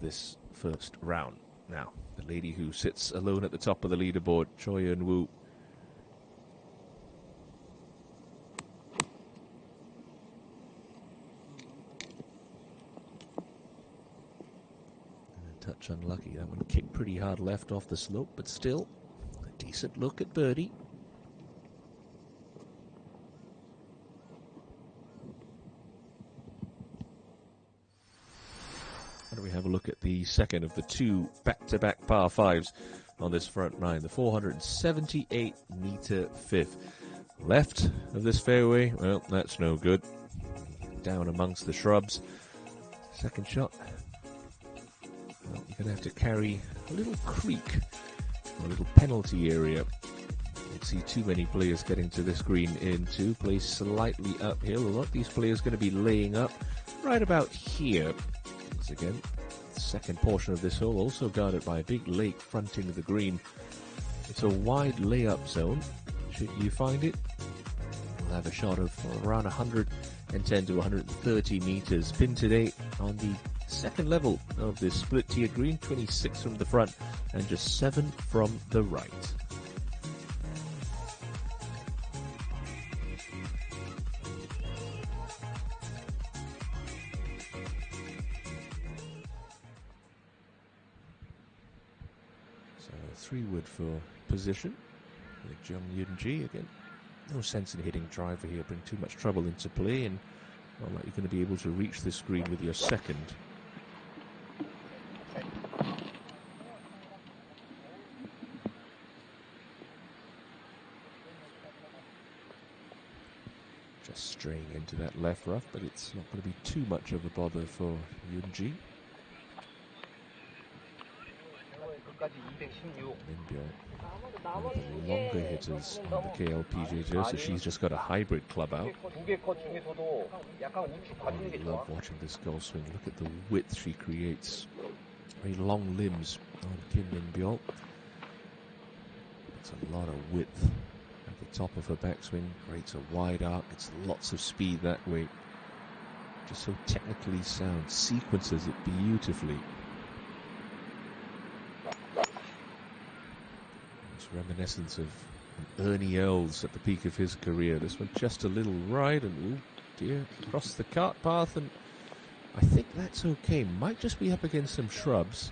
this first round. Now, the lady who sits alone at the top of the leaderboard, Choi Eun-woo. Touch unlucky. That one kicked pretty hard left off the slope, but still a decent look at birdie. And we have a look at the second of the 2 back-to-back par 5s on this front 9, the 478-meter 5th. Left of this fairway, well, that's no good. Down amongst the shrubs. Second shot. Well, you're going to have to carry a little creek, a little penalty area. You don't see too many players getting to this green into. Plays slightly uphill. A lot of these players going to be laying up right about here. Once again, the second portion of this hole also guarded by a big lake fronting the green. It's a wide layup zone. Should you find it, we'll have a shot of around 110 to 130 meters. Pin today on the second level of this split tiered green, 26 from the front and just 7 from the right. So 3-wood for position. With Jung Yoon-ji again. No sense in hitting driver here, bring too much trouble into play, and not like you're going to be able to reach this green with your second. straying into that left rough, but it's not going to be too much of a bother for Yoonji. Minbyul, one of the longer hitters on the KLPGA tour, so she's just got a hybrid club out. I love watching this golf swing. Look at the width she creates. Very long limbs on Kim Minbyul. It's a lot of width at the top of her backswing. Creates a wide arc. It's lots of speed that way. Just so technically sound. Sequences it beautifully. It's reminiscent of Ernie Els at the peak of his career. This one just a little right and, oh dear, across the cart path, and I think that's okay. Might just be up against some shrubs.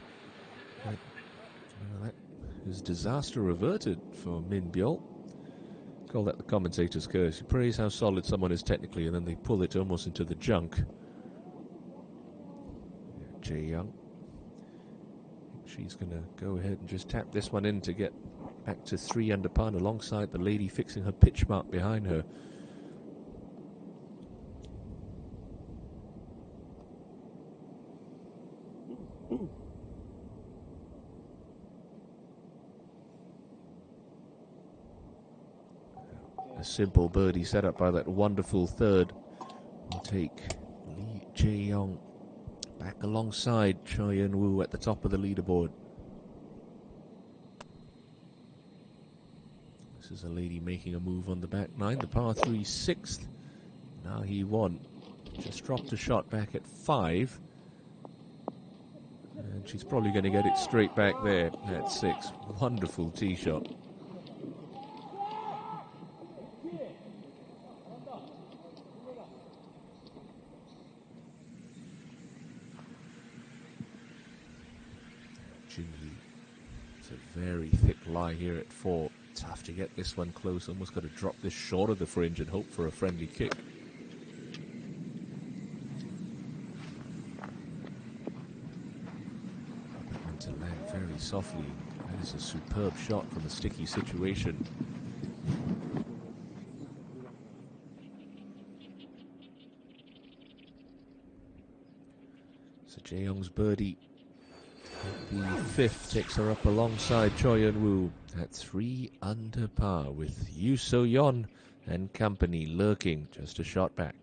But, that is disaster averted for Minbyul. Call that the commentator's curse. You praise how solid someone is technically, and then they pull it almost into the junk. Jae Young. She's going to go ahead and just tap this one in to get back to 3 under par alongside the lady fixing her pitch mark behind her. A simple birdie set up by that wonderful third will take Lee Jae-young back alongside Choi Eun-woo at the top of the leaderboard. This is a lady making a move on the back nine, the par 3 6th. Now he won. Just dropped a shot back at 5. And she's probably going to get it straight back there at 6. Wonderful tee shot. Junhee. It's a very thick lie here at 4. Tough to get this one close. Almost got to drop this short of the fringe and hope for a friendly kick. And to land very softly. That is a superb shot from a sticky situation. So Jae-young's birdie, the 5th, takes her up alongside Choi Eun-woo at 3 under par, with Yoo So-yeon and company lurking just a shot back.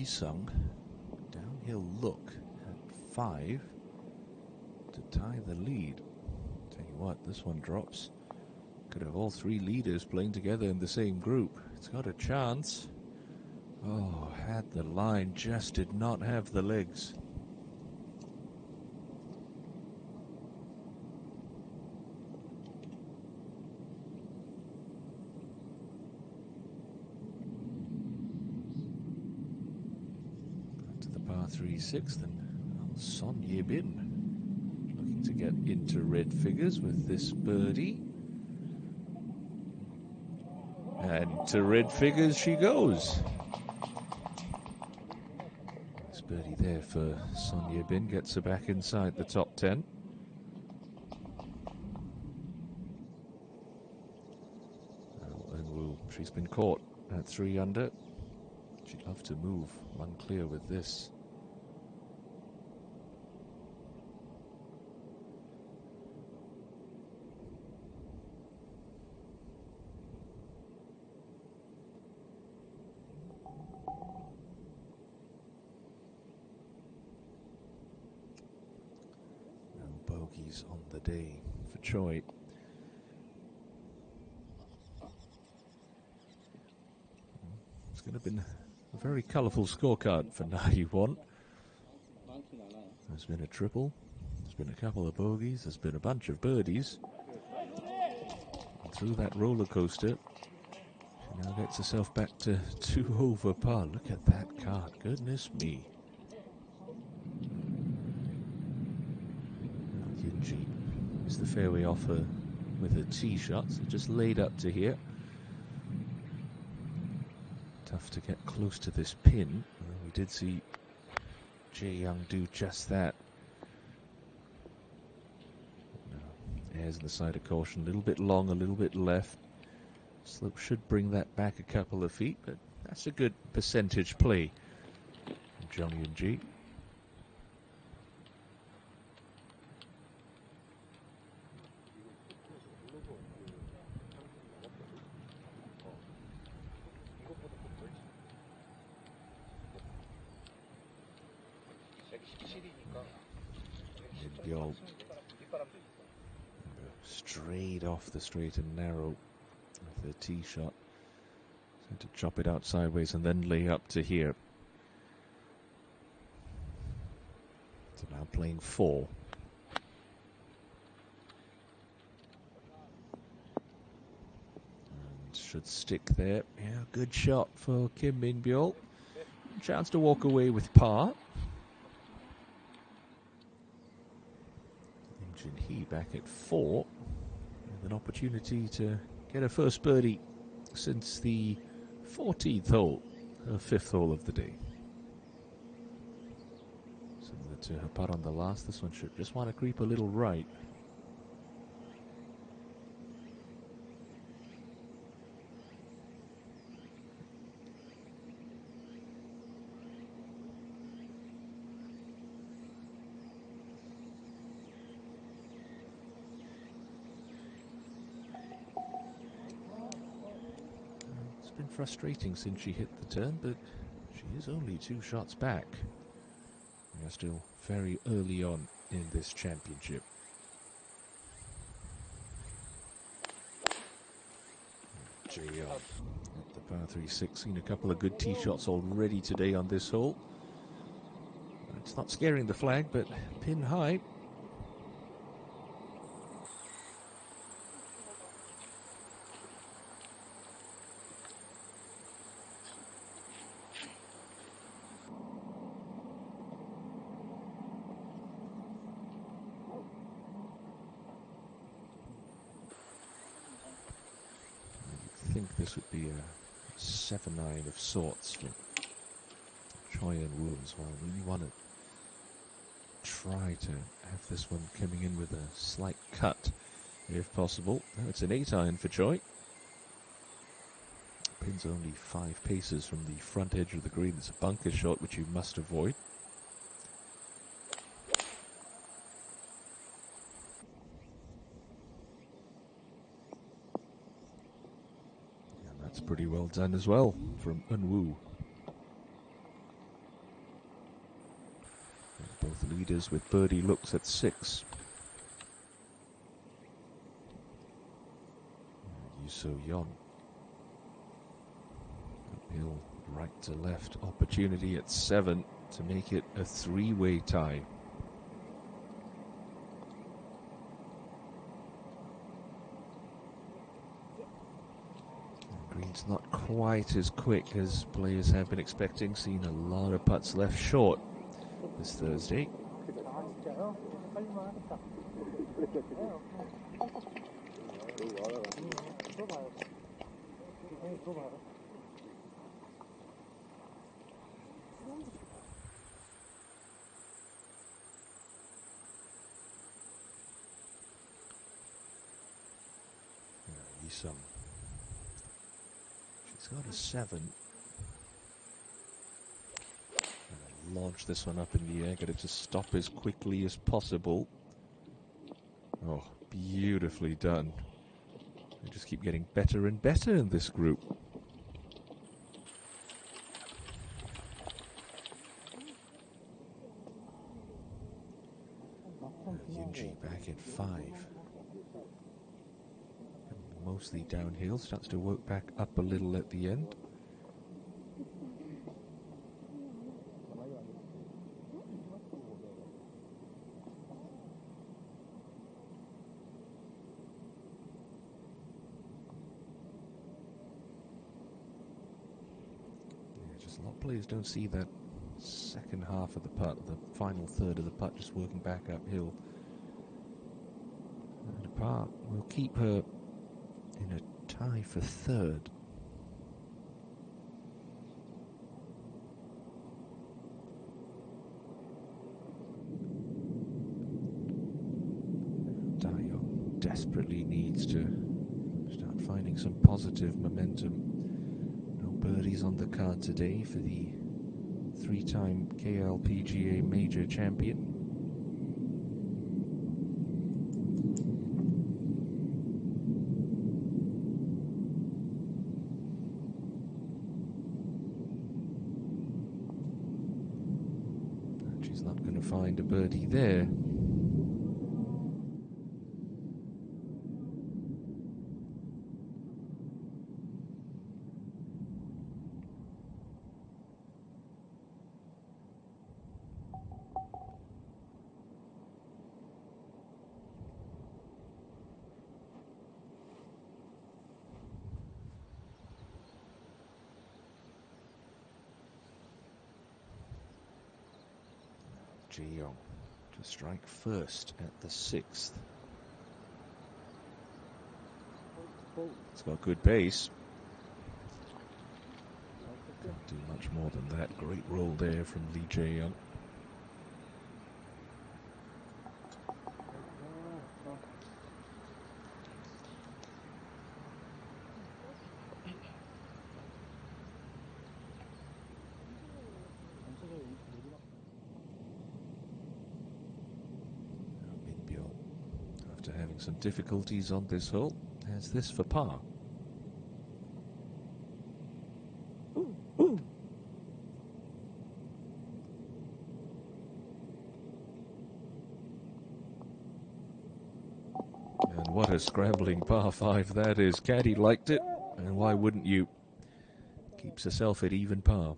Jisung. Downhill look at 5 to tie the lead. Tell you what, this one drops. Could have all 3 leaders playing together in the same group. It's got a chance. Oh, had the line, just did not have the legs. To the par 3 sixth, and Son Ye-bin looking to get into red figures with this birdie. And to red figures she goes. This birdie there for Son Ye-bin gets her back inside the top 10. And she's been caught at 3 under. She'd love to move one clear with this. No bogeys on the day for Choi. It's going to have been a very colourful scorecard for High1. There's been a triple, there's been a couple of bogeys, there's been a bunch of birdies. And through that roller coaster, she now gets herself back to 2 over par. Look at that card, goodness me. Yinji is the fairway off her with her tee shot, so just laid up to here. Tough to get close to this pin. We did see Jae Young do just that. Airs on the side of caution, a little bit long, a little bit left. Slope should bring that back a couple of feet, but that's a good percentage play from Jung Yoon-ji. Straight off the straight and narrow with the tee shot. So to chop it out sideways and then lay up to here. So now playing 4. And should stick there. Yeah, good shot for Kim Min-byul. Chance to walk away with par. Jin Hee back at 4. With an opportunity to get her first birdie since the 14th hole, her 5th hole of the day. Similar to her putt on the last, this one should just want to creep a little right. Frustrating since she hit the turn, but she is only 2 shots back. We are still very early on in this championship. Jae Young at the par 3-6, seen a couple of good tee shots already today on this hole. It's not scaring the flag, but pin high. This would be a 7-9 of sorts for Choi and Woo as well. Really want to try to have this one coming in with a slight cut if possible. Now it's an 8-iron for Choi. Pin's only 5 paces from the front edge of the green. It's a bunker shot which you must avoid. Pretty well done as well from Eun-woo. leaders with birdie looks at 6. So Young. Uphill, right to left opportunity at 7 to make it a 3-way tie. Green's not quite as quick as players have been expecting. Seen a lot of putts left short this Thursday. She's got a 7. Launch this one up in the air. Got it to stop as quickly as possible. Oh, beautifully done. They just keep getting better and better in this group. ENG back at 5. Mostly downhill, starts to work back up a little at the end. Just a lot of players don't see that second half of the putt, the final third of the putt, just working back uphill. And par will keep her in a tie for 3rd. Dayong desperately needs to start finding some positive momentum. No birdies on the card today for the 3-time KLPGA major champion. She's not going to find a birdie there. Ji-young to strike first at the 6th. It's got good pace. Can't do much more than that. Great roll there from Lee Jae-young. After having some difficulties on this hole, has this for par. And what a scrambling par 5 that is. Caddy liked it, and why wouldn't you? Keeps herself at even par.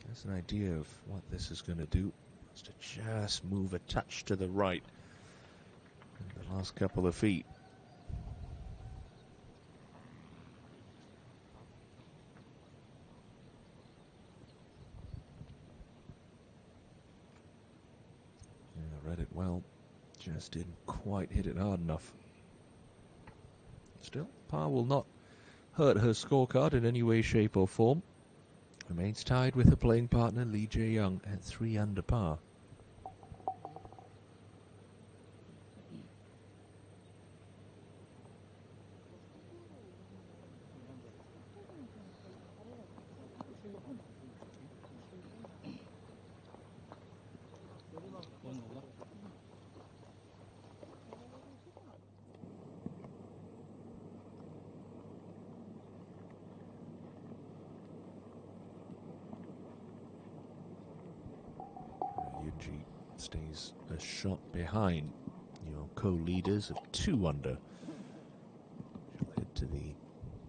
That's an idea of what this is going to do. It's to just move a touch to the right in the last couple of feet. Yeah, read it well. Just didn't quite hit it hard enough. Still, par will not hurt her scorecard in any way, shape or form. Remains tied with her playing partner Lee Jae-young at 3 under par. Yunji stays a shot behind your co-leaders of 2 under. She'll head to the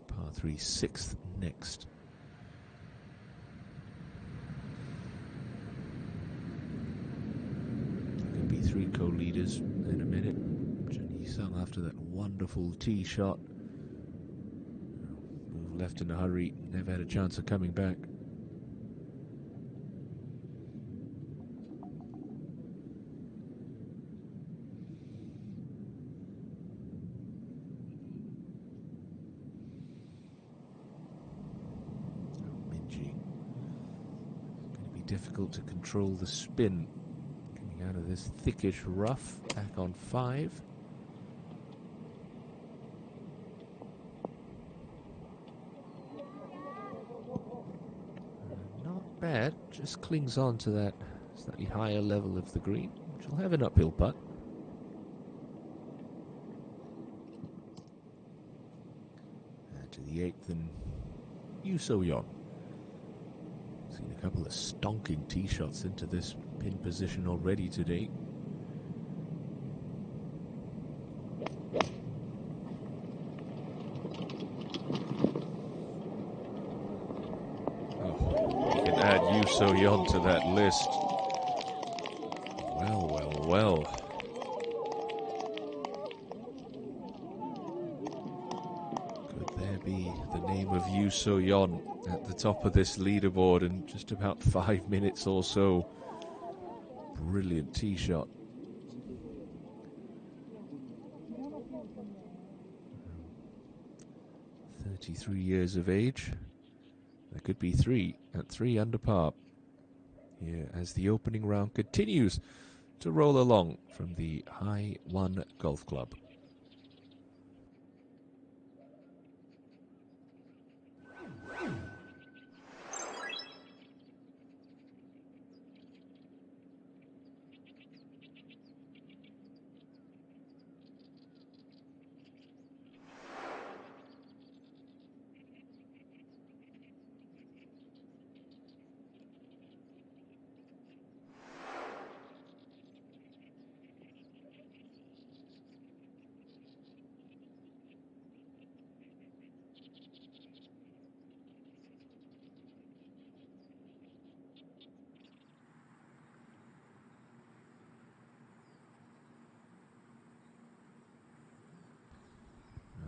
par 3 6th next. There could be 3 co-leaders in a minute. Jenny Sung, after that wonderful tee shot, move left in a hurry, never had a chance of coming back. Difficult to control the spin coming out of this thickish rough. Back on 5. Not bad, just clings on to that slightly higher level of the green. She'll have an uphill putt. And to the 8th, and Yu So-yeon. Seen a couple of stonking tee shots into this pin position already today. Oh, you can add Yu So-yeon to that list. Well, well, well. Could there be the name of Yu So-yeon at the top of this leaderboard in just about 5 minutes or so? Brilliant tee shot. 33 years of age. There could be 3 at 3 under par here as the opening round continues to roll along from the High1 Golf Club.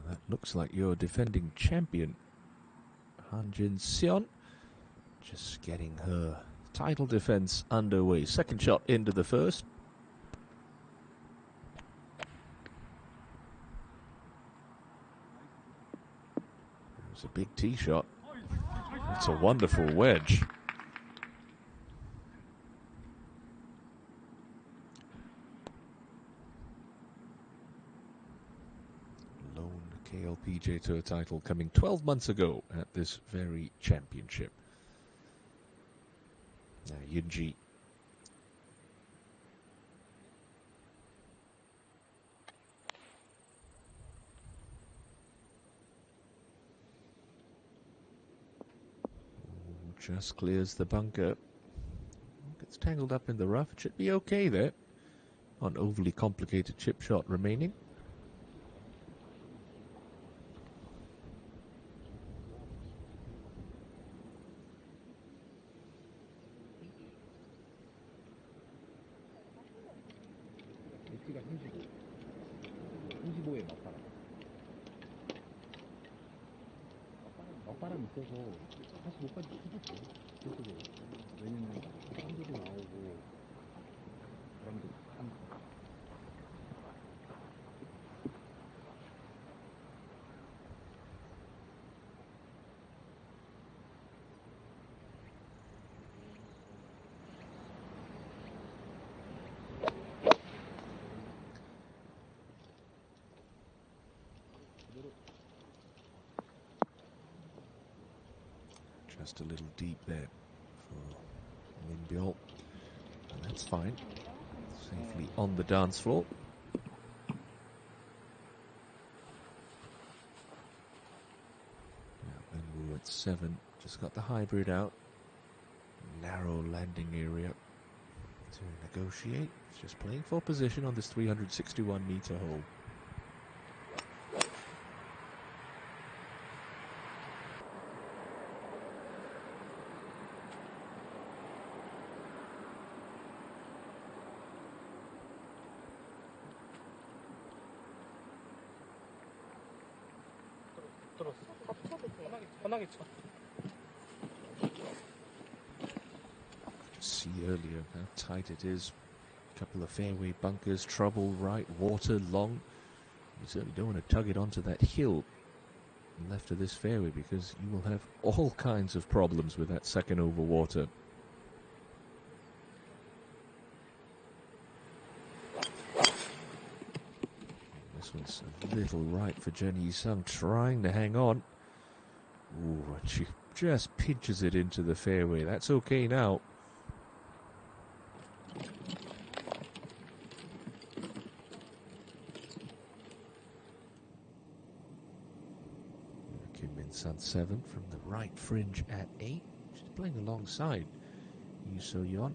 That looks like your defending champion, Han Jin-seon, just getting her title defense underway. Second shot into the first. It was a big tee shot. It's a wonderful wedge. KLPGA Tour title coming 12 months ago at this very championship. Now Yunji. Just clears the bunker. Gets tangled up in the rough. It should be okay there. Not overly complicated chip shot remaining. Just a little deep there for Min Byul. And that's fine. Safely on the dance floor. Now Wenwu at 7. Just got the hybrid out. Narrow landing area. to negotiate. He's just playing for position on this 361-meter hole. See earlier how tight it is. A couple of fairway bunkers, trouble right, water long. You certainly don't want to tug it onto that hill left of this fairway, because you will have all kinds of problems with that second over water. This one's a little right for Jenny Sung, trying to hang on. Ooh, and she just pinches it into the fairway. That's okay now. Kim Min Sun 7 from the right fringe at 8. She's playing alongside Yu So Yeon.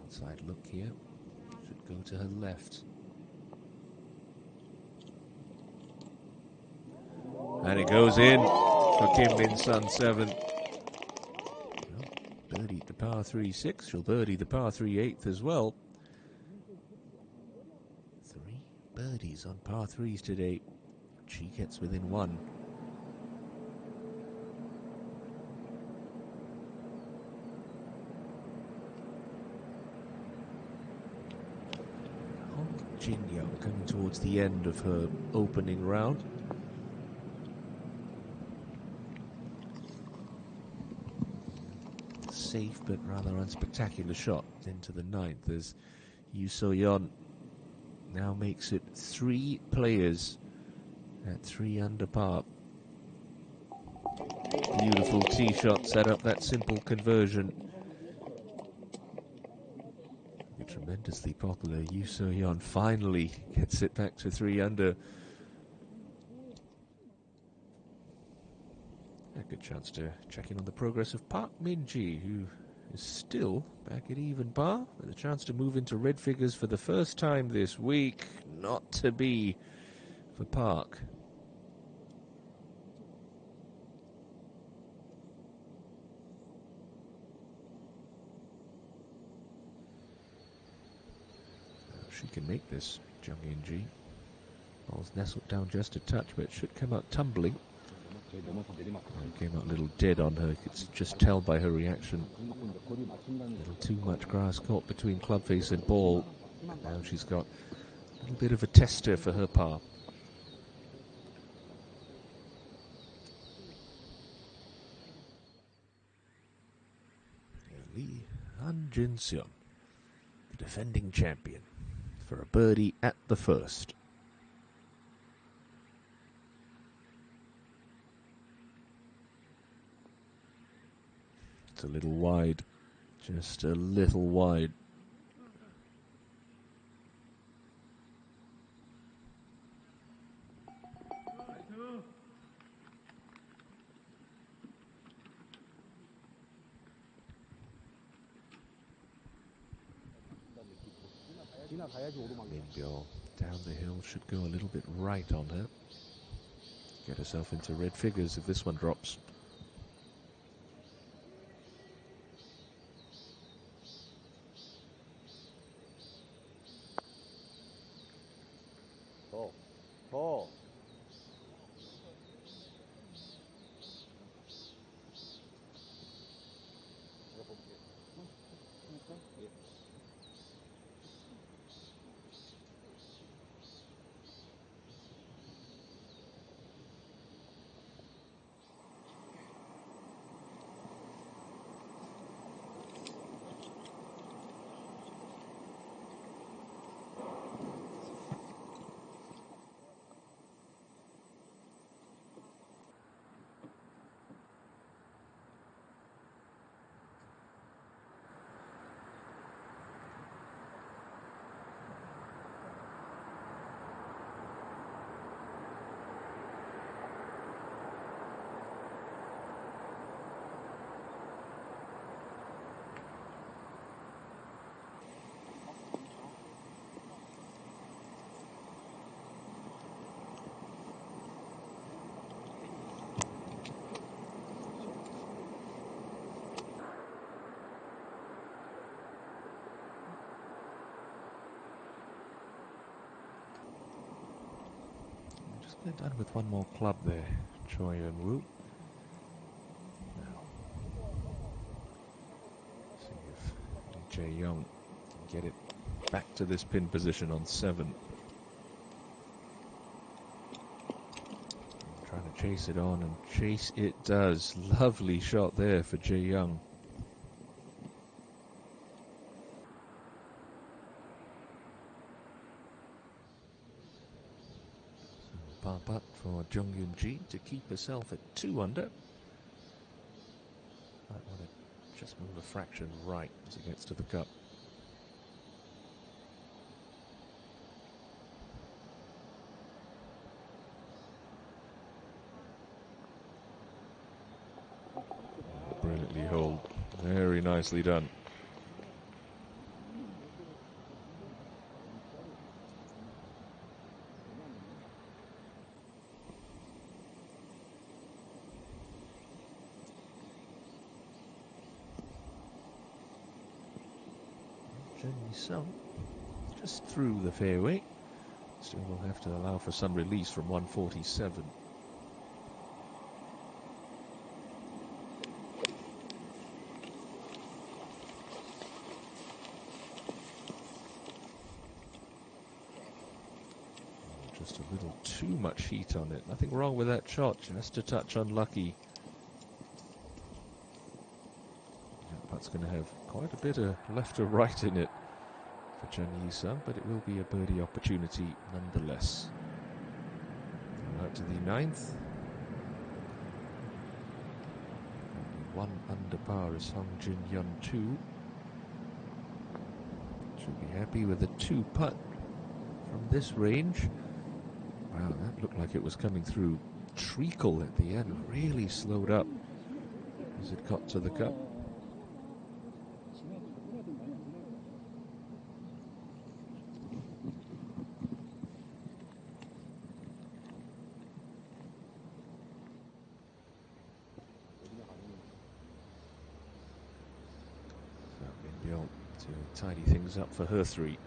Outside look here. Should go to her left. And it goes in for Kim Min Sun 7. Well, birdied the par 3 6. She'll birdie the par 3 8th as well. 3 birdies on par 3s today. She gets within 1. Hong Jin Young coming towards the end of her opening round. Safe but rather unspectacular shot into the 9th as Yu So Yeon now makes it 3 players at 3 under par. Beautiful tee shot set up that simple conversion. The tremendously popular Yu So Yeon finally gets it back to 3 under. A good chance to check in on the progress of Park Min-ji, who is still back at even par, with a chance to move into red figures for the first time this week. Not to be for Park. She can make this, Jung In-ji. Ball's nestled down just a touch, but should come out tumbling. It came out a little dead on her. You could just tell by her reaction. A little too much grass caught between club face and ball. And now she's got a little bit of a tester for her par. Lee Han Jin-seon, the defending champion, for a birdie at the first. It's a little wide, just a little wide. Min-byo down the hill should go a little bit right on her. Get herself into red figures if this one drops. They're done with one more club there, Choi and Woo. Now, see if Lee Jae-young can get it back to this pin position on 7. Trying to chase it on, and chase it does. Lovely shot there for Jae-young. Par putt for Jung Yoon-ji to keep herself at 2 under. Might want to just move a fraction right as it gets to the cup. Brilliantly holed. Very nicely done. Sung just through the fairway. Still will have to allow for some release from 147. Just a little too much heat on it. Nothing wrong with that shot, just a touch unlucky. That putt's going to have quite a bit of left to right in it for Chun Yi-sung, but it will be a birdie opportunity nonetheless. Out to the 9th. 1 under par is Hong Jin Yun 2. Should be happy with a 2 putt from this range. Wow, that looked like it was coming through treacle at the end. Really slowed up as it got to the cup. To tidy things up for her 3.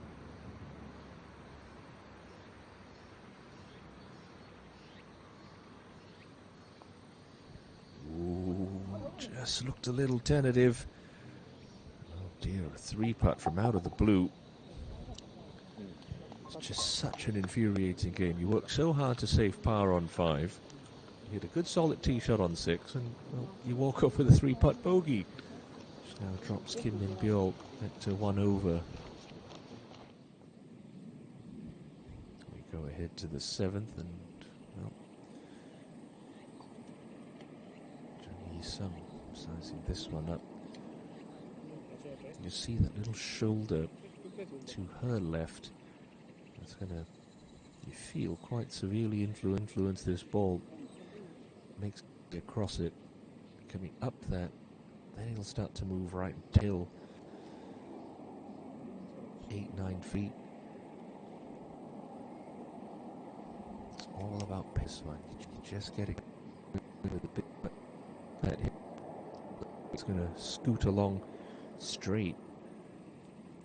Ooh, just looked a little tentative. Oh dear, a 3 putt from out of the blue. It's just such an infuriating game. You work so hard to save par on 5. You hit a good solid tee shot on 6, and well, you walk off with a 3 putt bogey. Now drops Kim Min-byul back to 1 over. We go ahead to the 7th, and well, Jung Yi-sung sizing this one up. You see that little shoulder to her left. That's going to, you feel, quite severely influence this ball. Makes it across it, coming up that. Then he'll start to move right until 8-9 feet. It's all about pace, man. You just get it with a bit that hit. It's going to scoot along straight.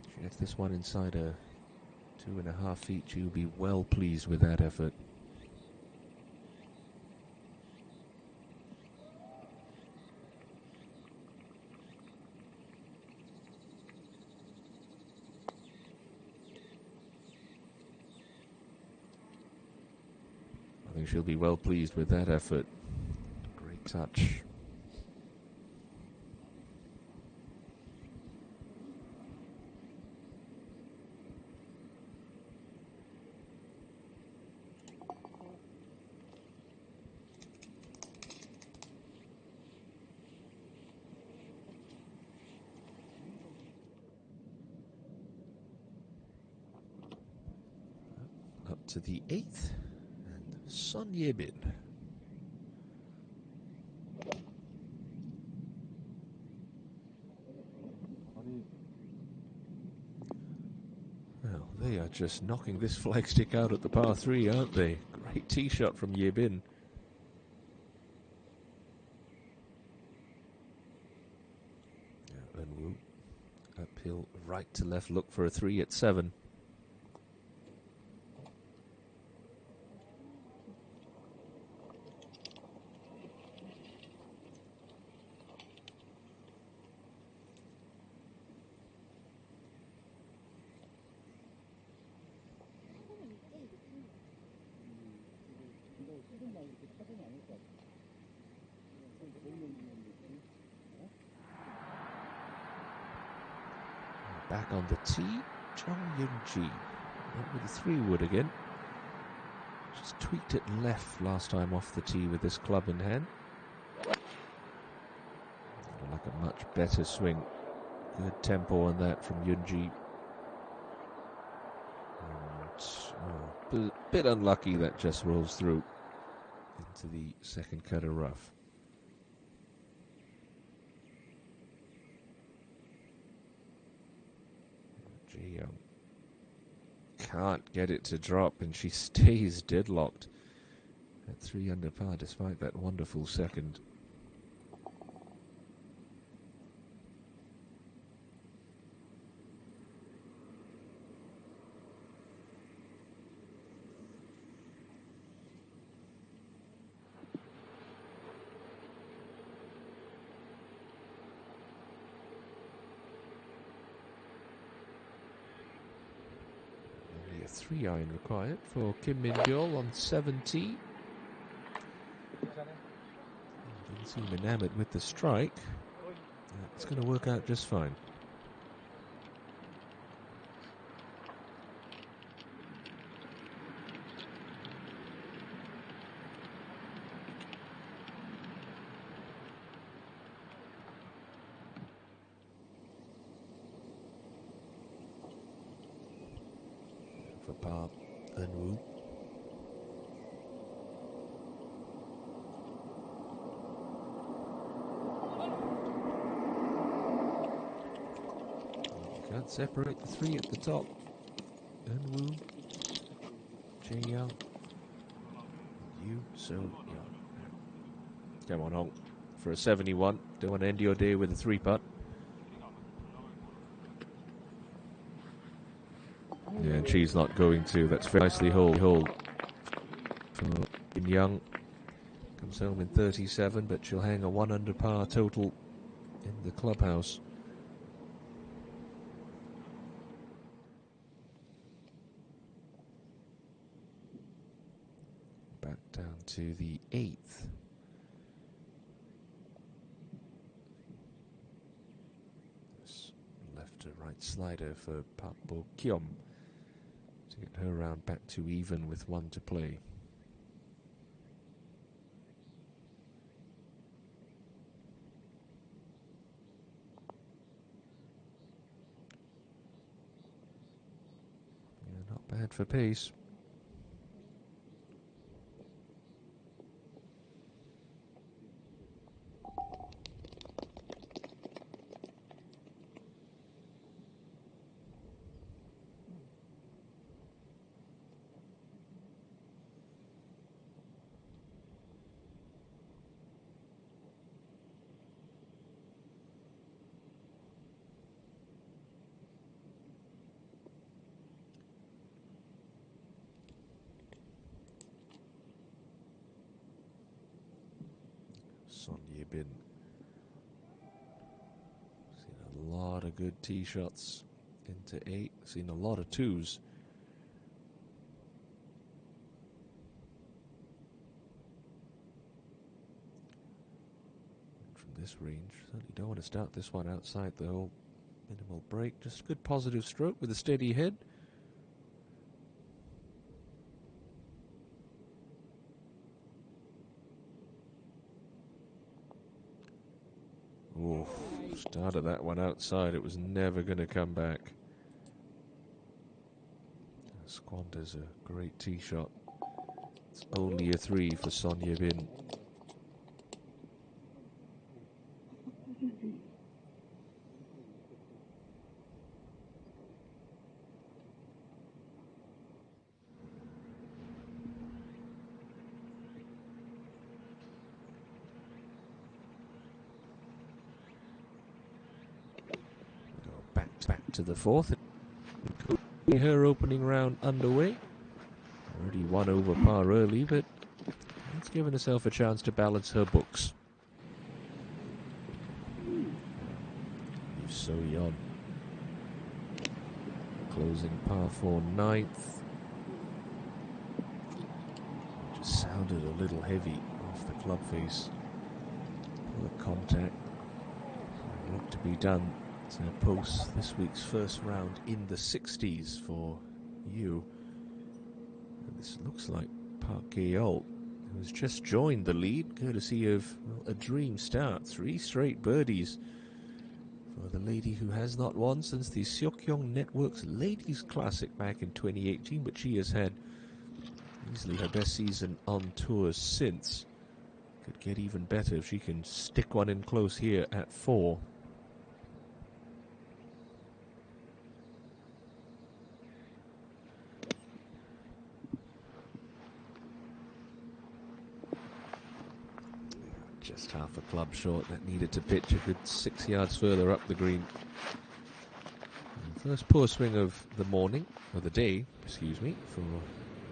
If you get this one inside a 2.5 feet, you'll be well pleased with that effort. I think she'll be well pleased with that effort. Great touch. Up to the 8th. Son Ye-bin. Well, they are just knocking this flagstick out at the par 3, aren't they? Great tee shot from Ye-bin. And Wu uphill, right to left, look for a 3 at 7. Back on the tee, Zhang Yunji. Up with the 3-wood again. Just tweaked it left last time off the tee with this club in hand. Like a much better swing. Good tempo on that from Yunji. And, bit unlucky that just rolls through into the second cutter rough. Ji-young can't get it to drop, and she stays deadlocked at 3 under par despite that wonderful second. Only a 3-iron required for Kim Min-gyul on 70. Didn't seem enamored with the strike. It's going to work out just fine. For par, Eunwoo. Can't separate the 3 at the top. Eunwoo, Ji-young, you so young. Come on, Hong, for a 71. Don't want to end your day with a 3-putt. Yeah, and she's not going to. That's very nicely hold. Young comes home in 37, but she'll hang a 1 under par total in the clubhouse. Back down to the 8th. Left to right slider for Park Bo-kyum to get her round back to even with 1 to play. Yeah, not bad for pace. Son Ye-bin. Seen a lot of good tee shots into 8. Seen a lot of 2s. And from this range, certainly don't want to start this one outside the whole minimal break. Just a good positive stroke with a steady head. Oof, started that one outside. It was never going to come back. Squanders a great tee shot. It's only a 3 for Son Ye-bin. Back to the 4th. Her opening round underway. Already 1 over par early, but it's given herself a chance to balance her books. So young. Closing par 4 9th. Just sounded a little heavy off the club face. The contact. A lot to be done to post this week's first round in the 60s for you. And this looks like Park Geol, who has just joined the lead, courtesy of a dream start. 3 straight birdies for the lady who has not won since the Seokyong Network's Ladies Classic back in 2018, but she has had easily her best season on tour since. Could get even better if she can stick one in close here at 4. Just half a club short. That needed to pitch a good 6 yards further up the green. First poor swing of the morning, or the day, excuse me, for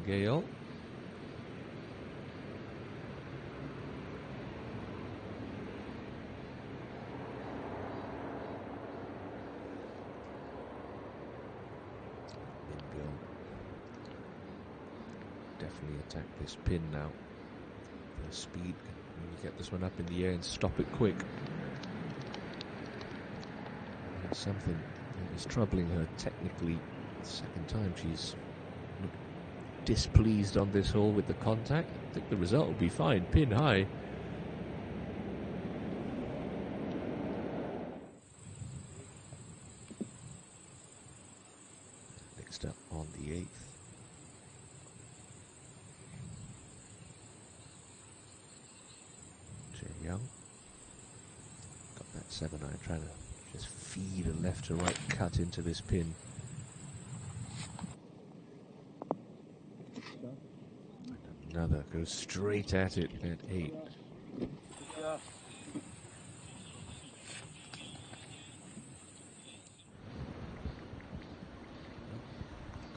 Gale. Definitely attack this pin now. The speed, you get this one up in the air and stop it quick. And something that is troubling her technically. Second time she's displeased on this hole with the contact. I think the result will be fine. Pin high. Next up on the 8th. Young. Got that 7-iron, trying to just feed a left to right cut into this pin. And another goes straight at it at 8. Got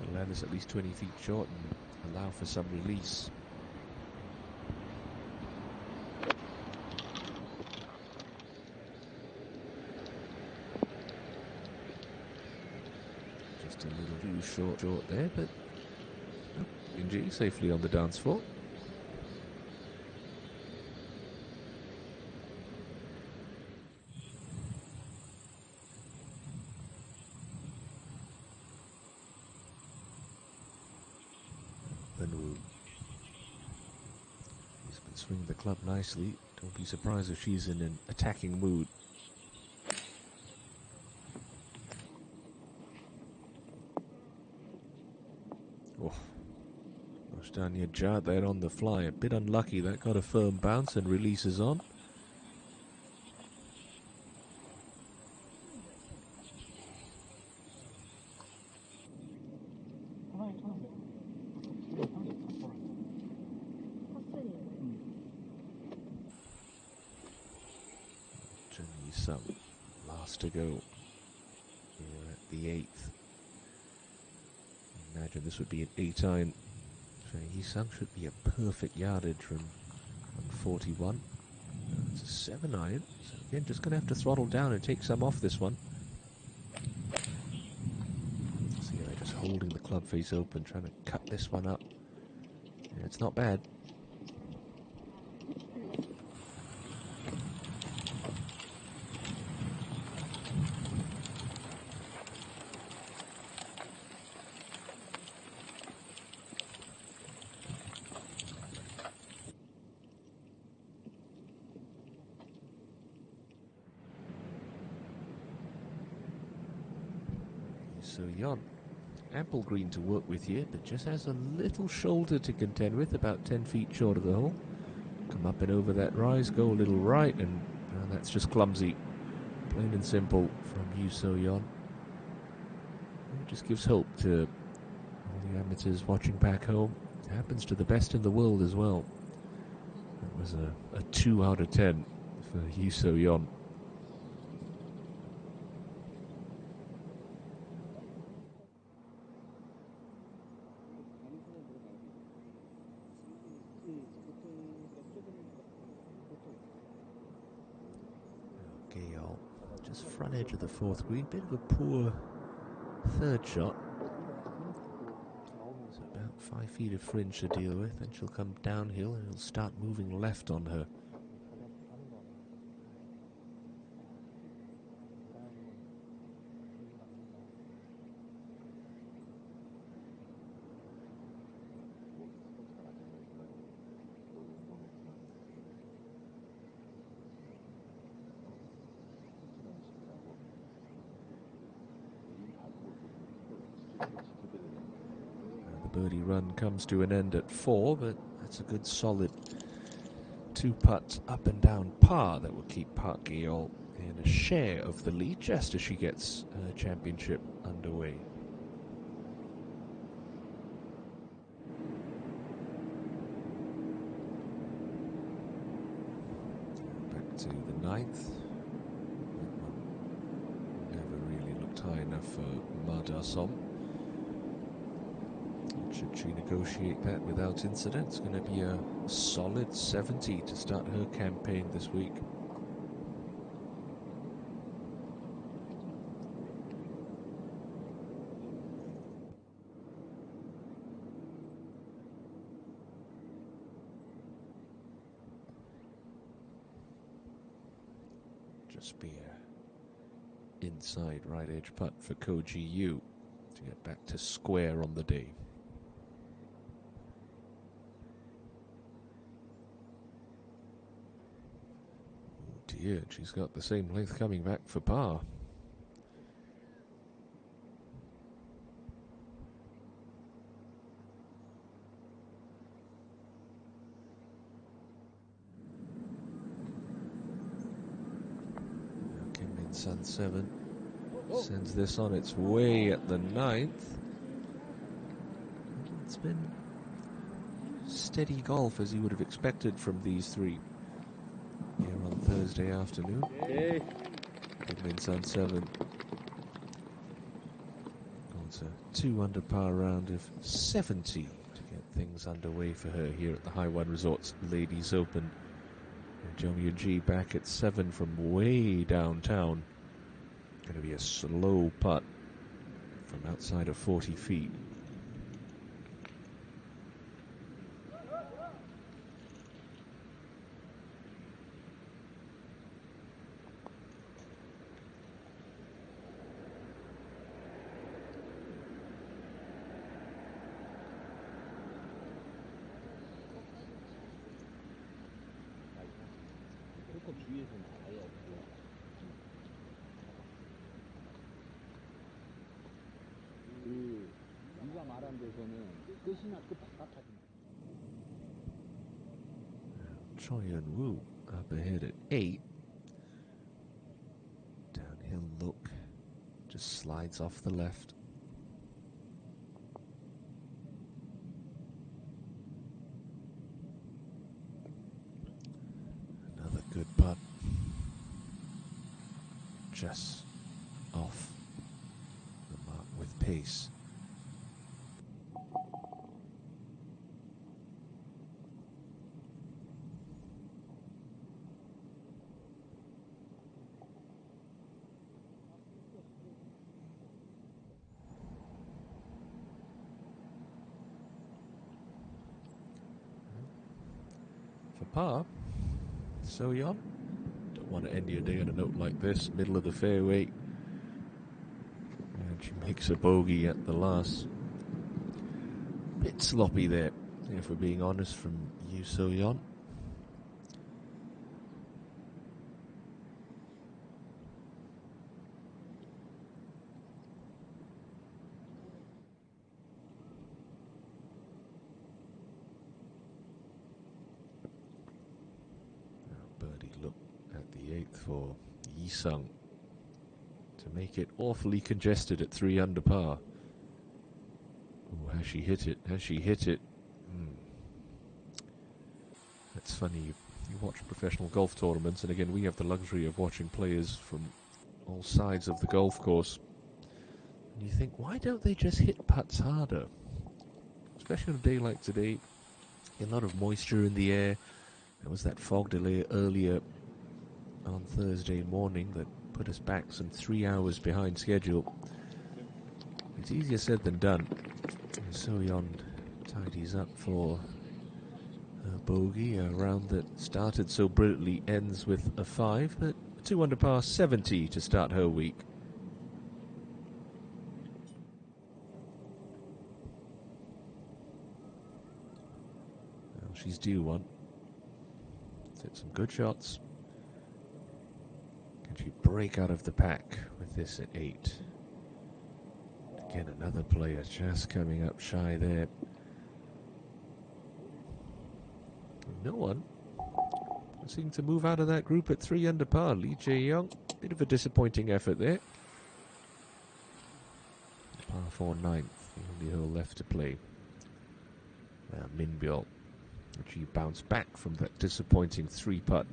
to land this at least 20 feet short and allow for some release. A little too short there, but ENG safely on the dance floor. Then he's been swinging the club nicely. Don't be surprised if she's in an attacking mood. Dania jarred that on the fly, a bit unlucky. That got a firm bounce and releases on. Some last to go here at the 8th. Imagine this would be an 8-iron. Yisung should be a perfect yardage from 41. It's a 7-iron. So again, just going to have to throttle down and take some off this one. See, they're just holding the club face open, trying to cut this one up. Yeah, it's not bad. So Yon, ample green to work with here, but just has a little shoulder to contend with, about 10 feet short of the hole. Come up and over that rise, go a little right, and that's just clumsy. Plain and simple from Yu So Yon. It just gives hope to all the amateurs watching back home. It happens to the best in the world as well. That was a 2 out of 10 for Yu So Yon. Gale, just front edge of the 4th green, bit of a poor 3rd shot. So about 5 feet of fringe to deal with, then she'll come downhill and it'll start moving left on her. birdie run comes to an end at 4, but that's a good solid 2 putts up and down par that will keep Park Geol in a share of the lead just as she gets her championship underway. Back to the 9th. Never really looked high enough for Madasom. Should she negotiate that without incident, it's going to be a solid 70 to start her campaign this week. Just be a inside right edge putt for Koji Yu to get back to square on the day. Yeah, she's got the same length coming back for par. Kim Min Sun 7 sends this on its way at the 9th. It's been steady golf as you would have expected from these three here on Thursday afternoon. Kim Min Sun 7. It's a 2 under par round of 70 to get things underway for her here at the High1 Resorts Ladies Open. And Jung Yoon Ji back at 7 from way downtown. Going to be a slow putt from outside of 40 feet. Choi Eun-woo up ahead at 8. Downhill look, just slides off the left. Another good putt, just off the mark with pace. Par. So Yeon, don't want to end your day on a note like this, middle of the fairway. And she makes a bogey at the last. Bit sloppy there, if we're being honest, from Yoo So-yeon. For Yi-sung to make it awfully congested at 3 under par. Ooh, has she hit it? Has she hit it? That's funny. You watch professional golf tournaments, and again, we have the luxury of watching players from all sides of the golf course. And you think, why don't they just hit putts harder? Especially on a day like today, a lot of moisture in the air. There was that fog delay earlier on Thursday morning that put us back some 3 hours behind schedule. It's easier said than done. So-yeon tidies up for a bogey. A round that started so brilliantly ends with a 5, but 2 under par 70 to start her week. Well, she's due one. Hit some good shots. Can she break out of the pack with this at 8? Again, another player just coming up shy there. No one seemed to move out of that group at 3 under par. Lee Jae-young, bit of a disappointing effort there. Par 4 ninth, the only hole left to play. Min Byul, she bounced back from that disappointing 3-putt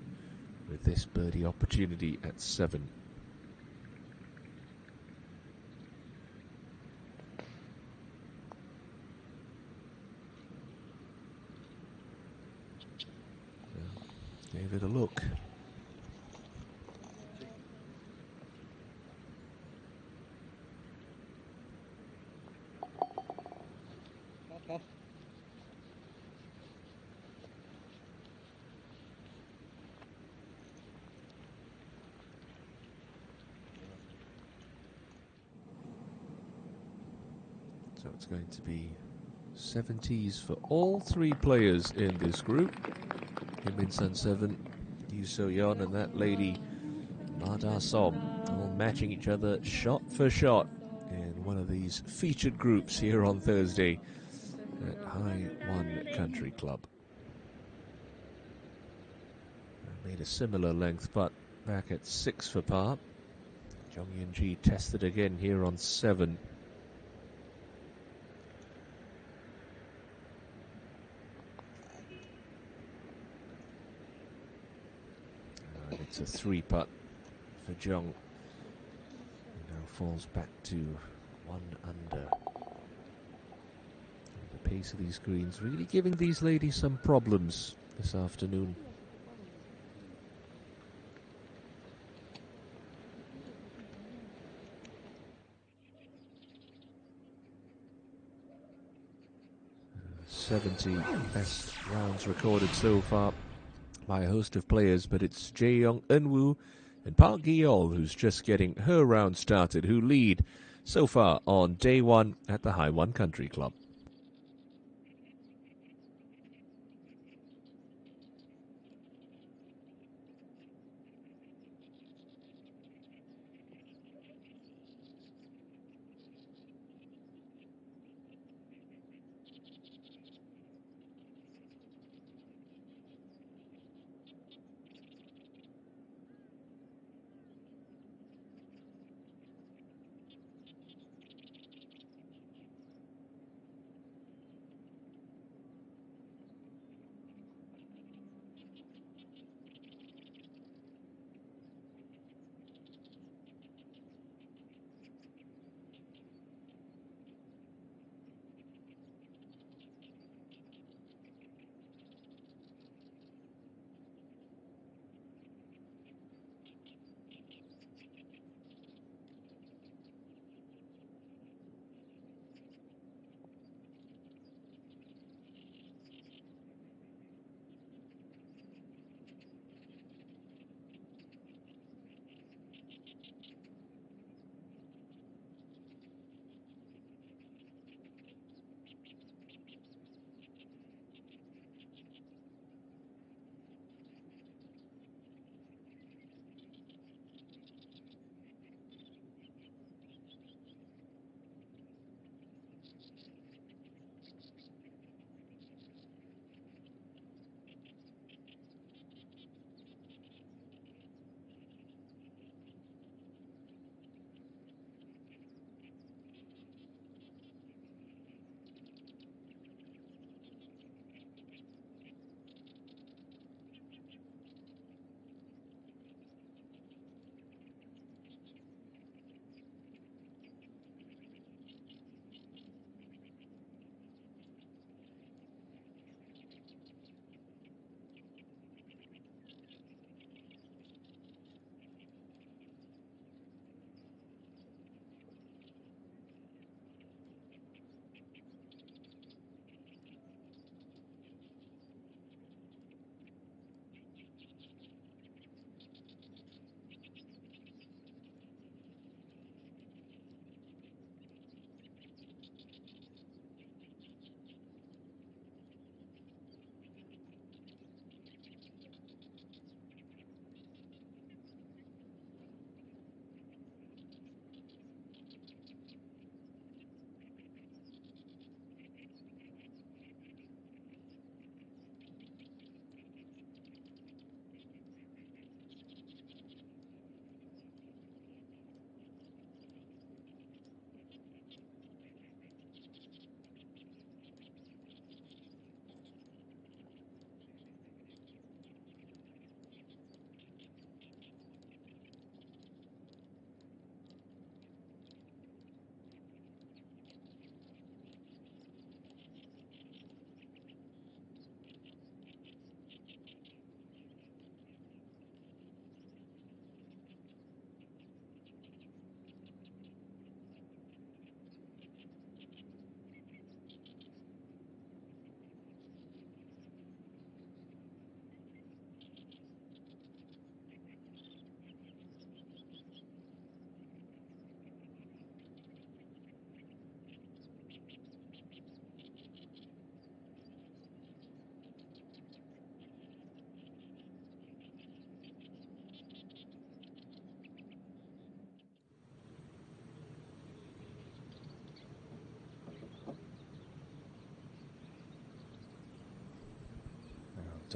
with this birdie opportunity at 7. Gave it a look. So it's going to be 70s for all 3 players in this group. Kim In-sun 7, Yoo So-yeon, and that lady Ma Da-som, all matching each other shot for shot in one of these featured groups here on Thursday at High1 Country Club. Made a similar length putt back at 6 for par. Jung Yeon-ji tested again here on 7. And it's a 3-putt for Jung. He now falls back to 1 under. And the pace of these greens really giving these ladies some problems this afternoon. Uh, 70 best rounds recorded so far by a host of players, but it's Jae-young Eun-woo and Park Gi-yeol who's just getting her round started, who lead so far on day 1 at the High1 Country Club.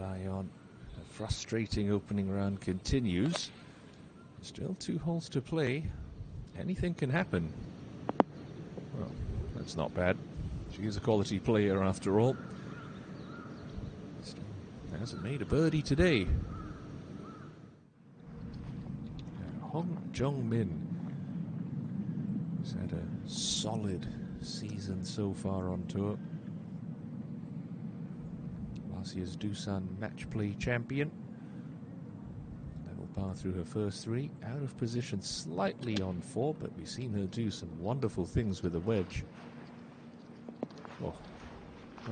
Dion, a frustrating opening round continues. Still 2 holes to play. Anything can happen. Well, that's not bad. She is a quality player after all. Still hasn't made a birdie today. Hong Jong-min has had a solid season so far on tour. Last year's Doosan match play champion. Level par through her first 3. Out of position slightly on 4, but we've seen her do some wonderful things with a wedge. Oh,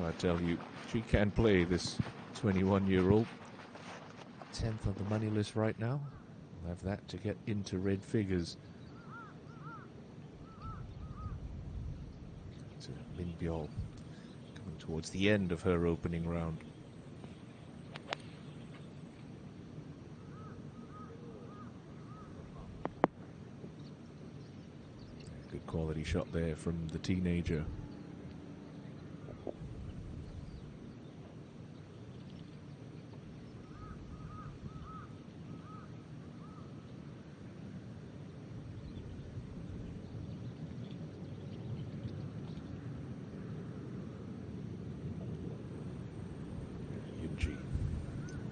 I tell you, she can play, this 21-year-old. 10th on the money list right now. We'll have that to get into red figures. So Min Byul coming towards the end of her opening round. Good quality shot there from the teenager.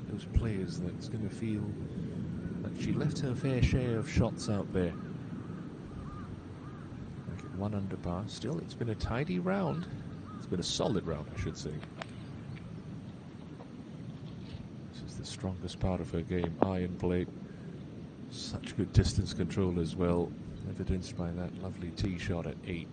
Those players that's going to feel like she left her fair share of shots out there. Like at 1 under par. Still, it's been a tidy round. It's been a solid round, I should say. This is the strongest part of her game, iron play. Such good distance control as well, evidenced by that lovely tee shot at 8.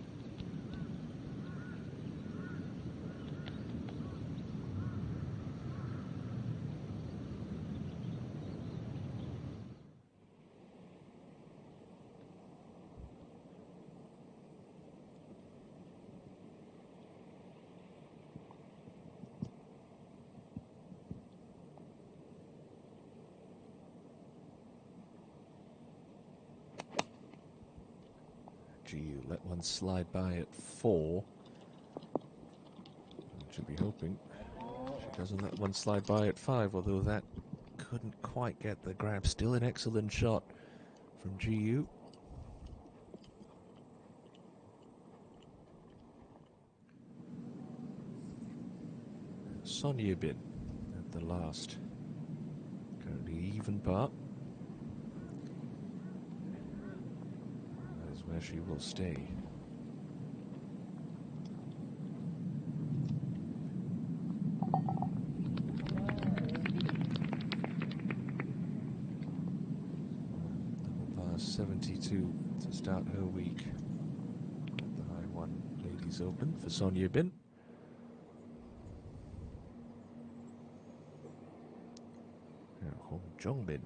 You let one slide by at 4. Should be hoping she doesn't let one slide by at 5, although that couldn't quite get the grab. Still an excellent shot from GU. Son Ye-bin at the last. Currently even par. That is where she will stay. Double par 72 to start her week at the High1 Ladies Open for Son Ye-bin. Hong Jong-min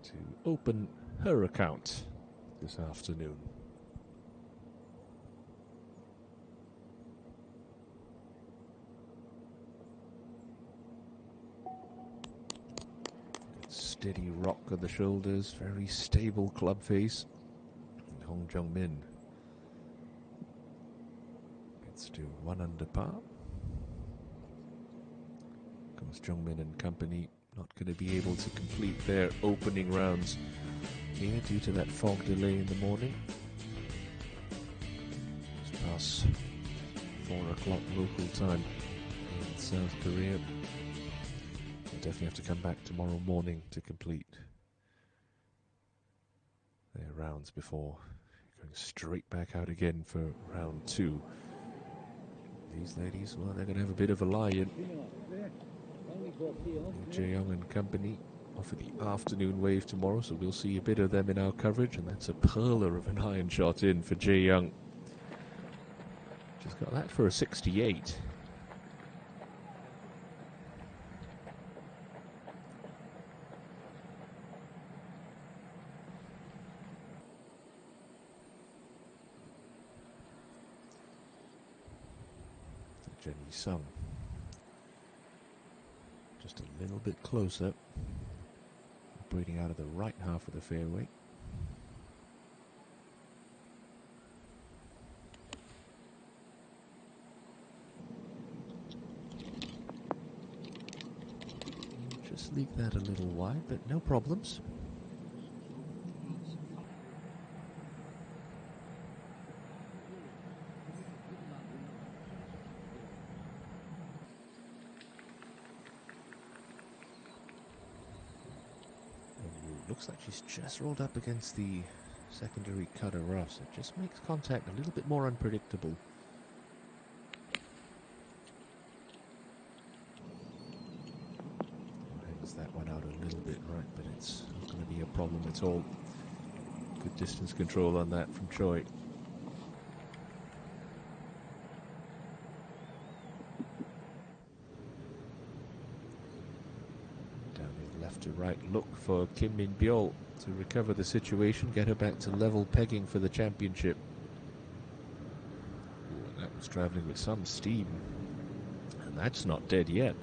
to open her account this afternoon. Steady rock of the shoulders, very stable club face. And Hong Jong-min gets to 1 under par. Jong-min and company not going to be able to complete their opening rounds here due to that fog delay in the morning. It's past 4 o'clock local time in South Korea. They'll definitely have to come back tomorrow morning to complete their rounds before going straight back out again for round 2. These ladies, well, they're going to have a bit of a lie-in. Jae-young and company off at the afternoon wave tomorrow, so we'll see a bit of them in our coverage, and that's a perler of an iron shot in for Jae-young. She's got that for a 68. Jenny Sung. Just a little bit closer, operating out of the right half of the fairway. leave that a little wide, but no problems. Looks like she's just rolled up against the secondary cutter rough, so it just makes contact a little bit more unpredictable. Hangs that one out a little bit right, but it's not going to be a problem at all. Good distance control on that from Choi. To right look for Kim Min Byul to recover the situation, get her back to level pegging for the championship. Ooh, that was traveling with some steam, and that's not dead yet.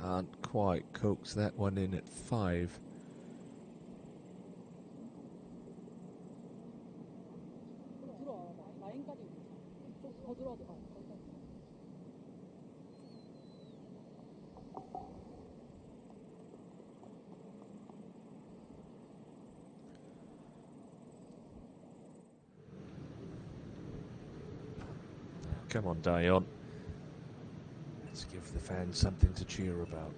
Can't quite coax that one in at 5. Come on, Dion. Let's give the fans something to cheer about.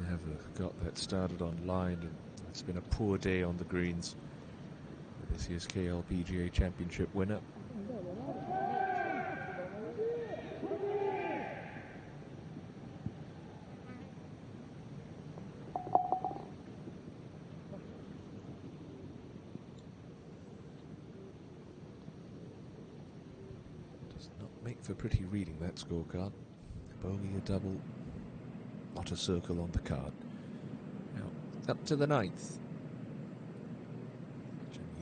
Never got that started online, and it's been a poor day on the greens. This year's KLPGA Championship winner. Does not make for pretty reading, that scorecard. A bogey, a double, not a circle on the card. Now, up to the 9th.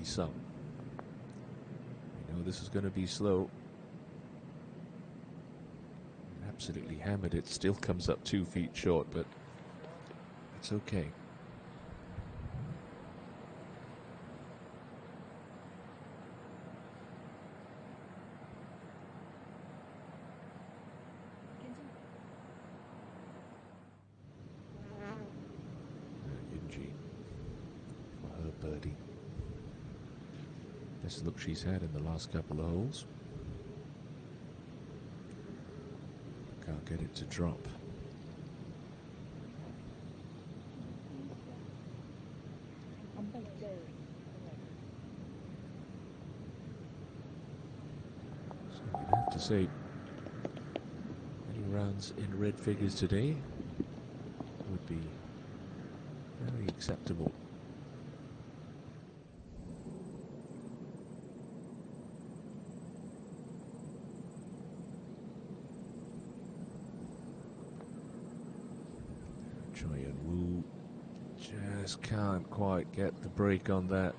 Sung. You know this is going to be slow. Absolutely hammered it. Still comes up 2 feet short, but it's okay. ENG for her birdie. Best look she's had in the last couple of holes. Can't get it to drop. So you'd have to say, any rounds in red figures today would be very acceptable. Choi and Woo just can't quite get the break on that.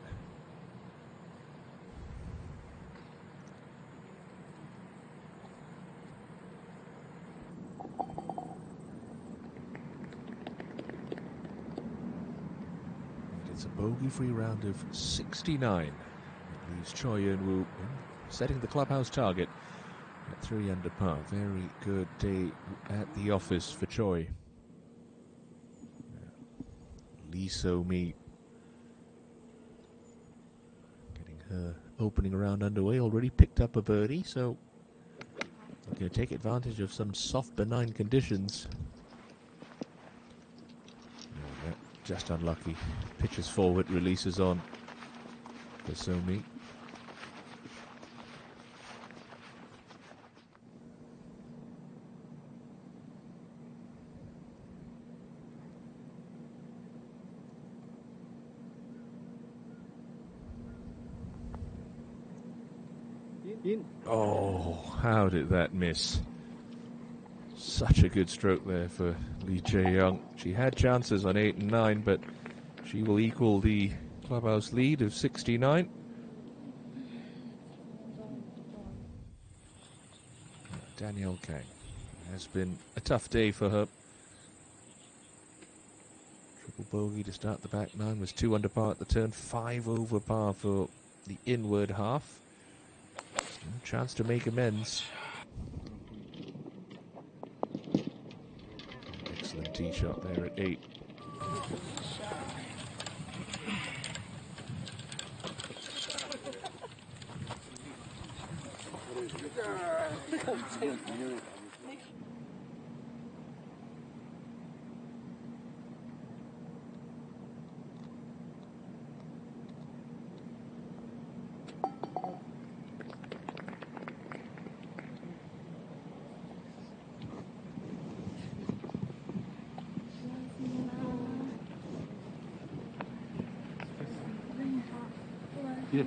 And it's a bogey-free round of 69. It leaves Choi and Woo setting the clubhouse target at 3 under par. Very good day at the office for Choi. Lee So-mi getting her opening round underway, already picked up a birdie, so we're going to take advantage of some soft, benign conditions. No, just unlucky. Pitches forward, releases on for So-mi. In. Oh, how did that miss? Such a good stroke there for Lee Jae-young. She had chances on 8 and 9, but she will equal the clubhouse lead of 69. Danielle Kang. It has been a tough day for her. Triple bogey to start the back nine, was 2 under par at the turn, 5 over par for the inward half. No chance to make amends. Excellent tee shot there at 8. Yes,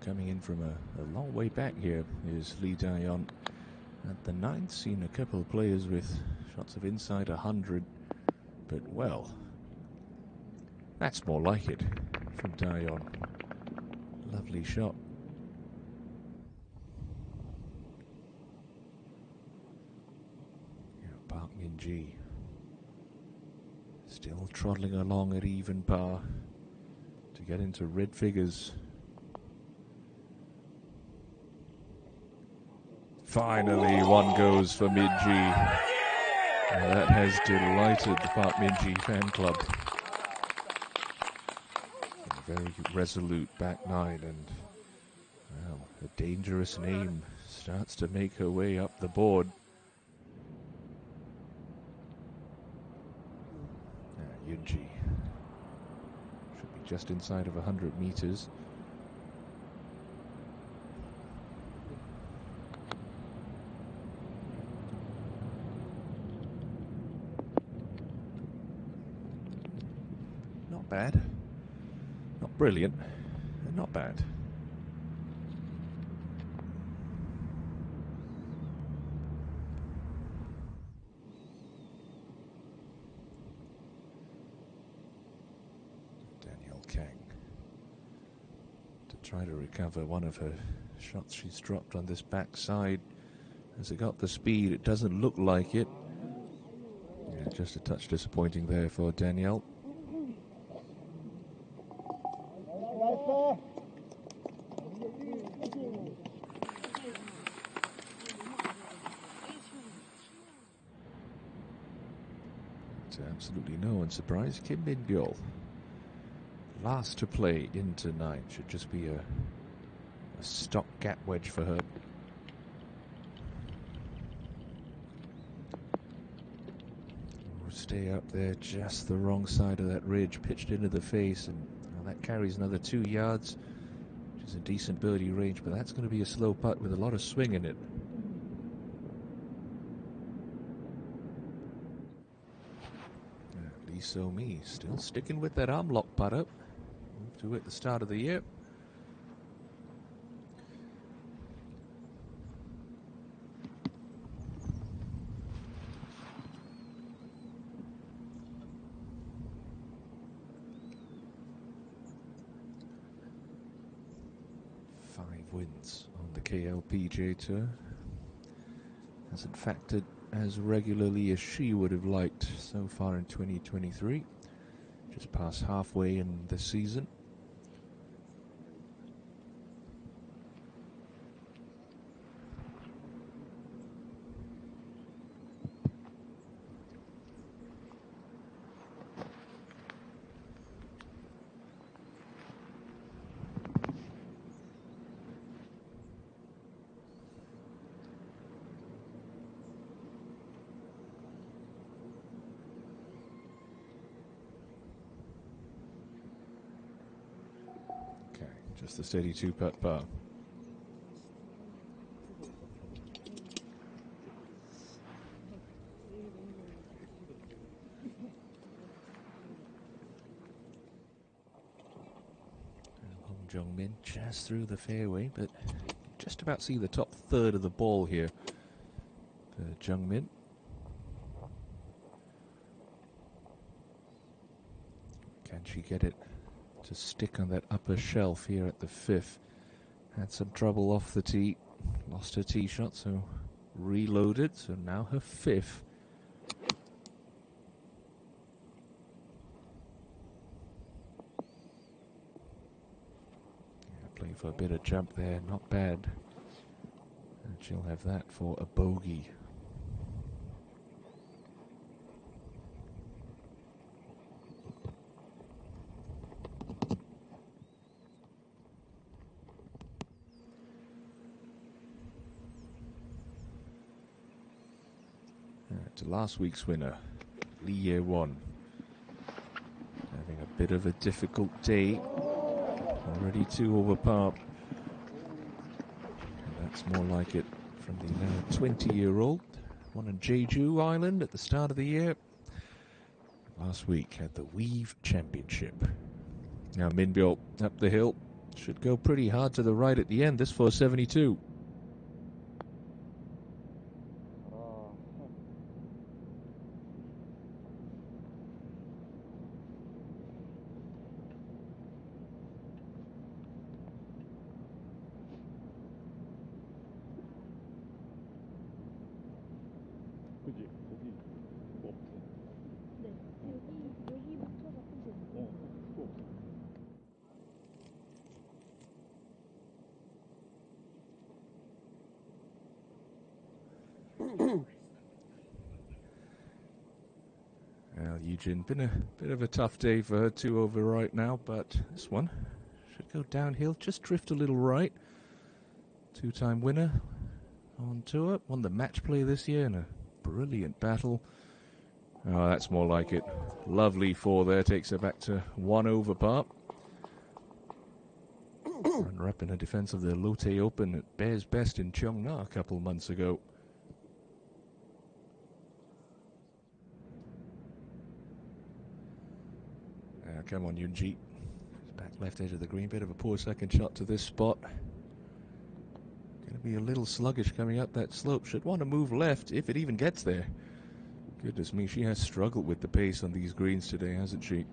coming in from a long way back here is Lee Daeyeon. At the 9th, seen a couple of players with shots of inside 100, but well, that's more like it from Daeyeon. Lovely shot. Yeah, Park Min-ji still trotting along at even par to get into red figures. Finally, one goes for Min-ji. That has delighted the Park Min-ji fan club. A very resolute back nine, and well, a dangerous name starts to make her way up the board. Yoonji should be just inside of 100 meters. Not bad. Not brilliant, and not bad. Try to recover one of her shots she's dropped on this backside. Has it got the speed? It doesn't look like it. Yeah, just a touch disappointing there for Danielle. To absolutely no one's surprise, Kim Min-gyeol, last to play in tonight, should just be a stock gap wedge for her. Stay up there, just the wrong side of that ridge, pitched into the face, and well, that carries another 2 yards, which is a decent birdie range, but that's going to be a slow putt with a lot of swing in it. Lee So-mi still sticking with that arm lock putter. To at the start of the year. Five wins on the KLPGA Tour. Hasn't factored as regularly as she would have liked so far in 2023. Just past halfway in the season. Just a steady 2-putt par. Hong Jung-min just through the fairway, but just about see the top third of the ball here for Jung-min. Can she get it to stick on that upper shelf here at the 5th? Had some trouble off the tee, lost her tee shot, so reloaded, so now her 5th. Yeah, playing for a bit of jump there, not bad. And she'll have that for a bogey. To last week's winner, Lee Ye-won, having a bit of a difficult day, already 2 over par. And that's more like it from the now 20-year-old. Won on Jeju Island at the start of the year. Last week had the Weave Championship. Now Min-gyeol up the hill, Should go pretty hard to the right at the end, this 472. Well, Eugene, been a bit of a tough day for her, 2 over right now, but this one should go downhill, just drift a little right. 2-time winner on tour, won the match play this year in a brilliant battle. Oh, that's more like it. Lovely 4 there, takes her back to 1 over par. Runner up in her defense of the Lotte Open at Bears Best in Cheongna a couple months ago. Come on, Yunji. Back left edge of the green. Bit of a poor second shot to this spot. Going to be a little sluggish coming up that slope. Should want to move left if it even gets there. Goodness me, she has struggled with the pace on these greens today, hasn't she?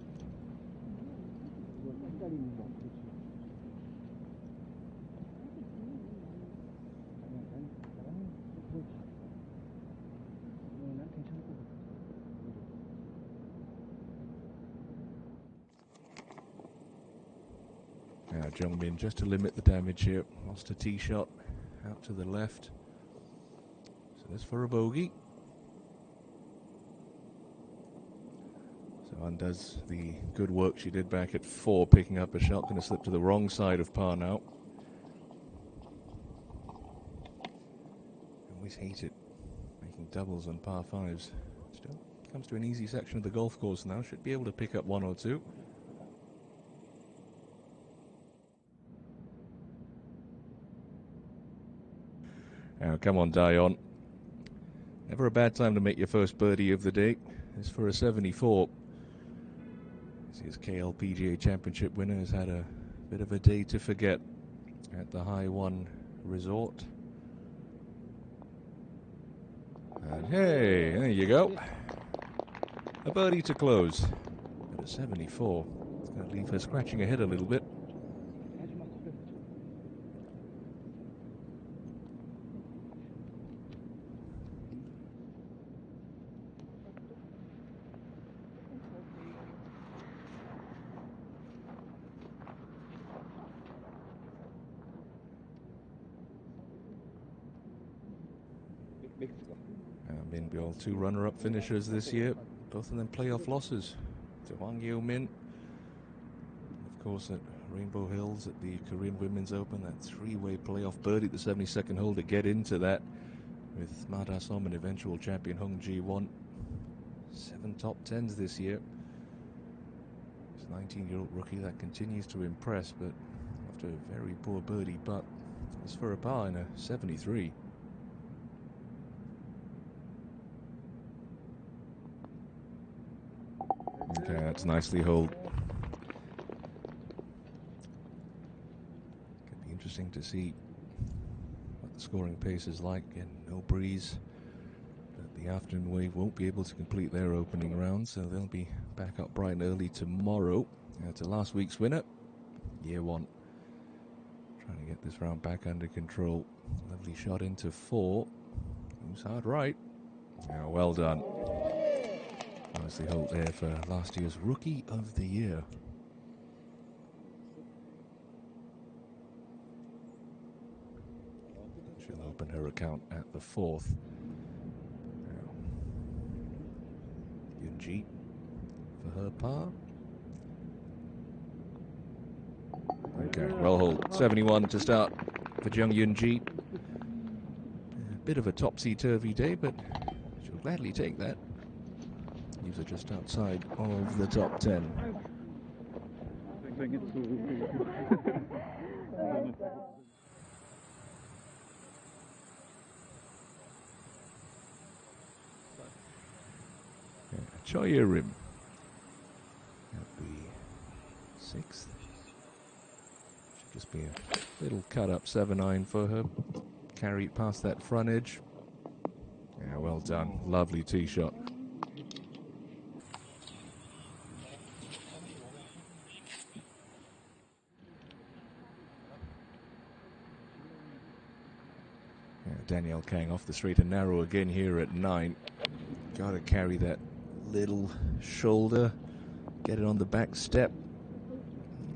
Now Jungmin, just to limit the damage here, lost a tee shot out to the left. So that's for a bogey. So undoes the good work she did back at 4, picking up a shot. Going to slip to the wrong side of par now. Always hate it, making doubles on par 5s. Still comes to an easy section of the golf course now. Should be able to pick up 1 or 2. Now, come on, Dion. Never a bad time to make your first birdie of the day. It's for a 74. His KLPGA Championship winner has had a bit of a day to forget at the High1 resort. And hey, there you go. A birdie to close. At a 74. It's going to leave her scratching her head a little bit. Minbyul, 2 runner-up finishers this year, both of them playoff losses to Hwang Yeomin. Of course, at Rainbow Hills at the Korean Women's Open, that 3-way playoff birdie at the 72nd hole to get into that with Ma Da-som and eventual champion Hung Ji-won. 7 top 10s this year. This 19-year-old rookie that continues to impress, but after a very poor birdie putt, it's for a par in a 73. Okay, that's nicely holed. Could be interesting to see what the scoring pace is like. Again, no breeze. But the afternoon wave won't be able to complete their opening round, so they'll be back up bright and early tomorrow. To last week's winner, Year 1. Trying to get this round back under control. Lovely shot into 4. Moves hard right. Now, well done. Nicely hold there for last year's Rookie of the Year. She'll open her account at the 4th. Now, Yunji for her par. Okay, well hold. 71 to start for Jung Yunji. A bit of a topsy-turvy day, but she'll gladly take that. Leaves her just outside of the top 10. Choya Rim at the 6th. Just be a little cut up 7-iron for her. Carry it past that front edge. Yeah, well done. Lovely tee shot. Yeah, Danielle Kang off the straight and narrow again here at 9. Got to carry that little shoulder. Get it on the back step.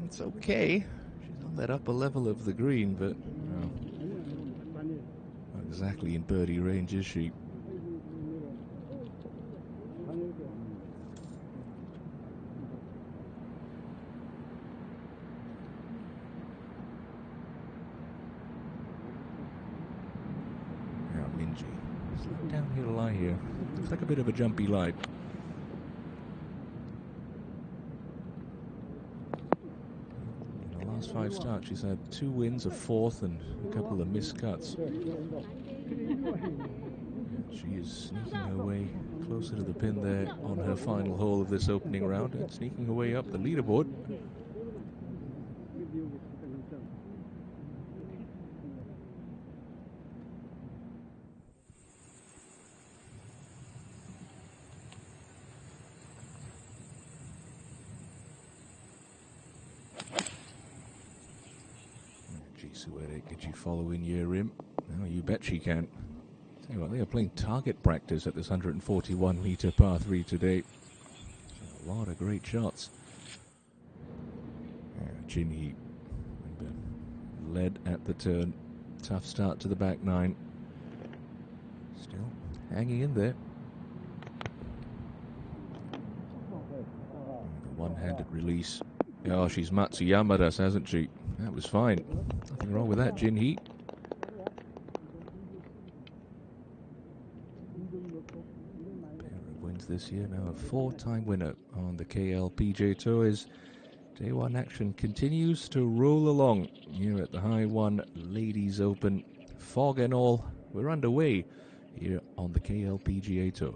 It's okay. She's on that upper level of the green, but not exactly in birdie range, is she? Now Minji. Slow downhill lie here. Looks like a bit of a jumpy lie. In the last 5 starts, she's had 2 wins, a 4th, and a couple of missed cuts. She is sneaking her way closer to the pin there on her final hole of this opening round and sneaking her way up the leaderboard. Could you follow in your rim? Oh, you bet she can. Tell you what, they are playing target practice at this 141 meter par 3 today. A lot of great shots. Jin Hee led at the turn. Tough start to the back 9. Still hanging in there. The one-handed release. Oh, she's Matsuyama, hasn't she? That was fine. Nothing wrong with that, Jin Hee. Pair of wins this year, now a 4-time winner on the KLPGA Tour. As Day 1 action continues to roll along here at the High1 Ladies Open. Fog and all, we're underway here on the KLPGA Tour.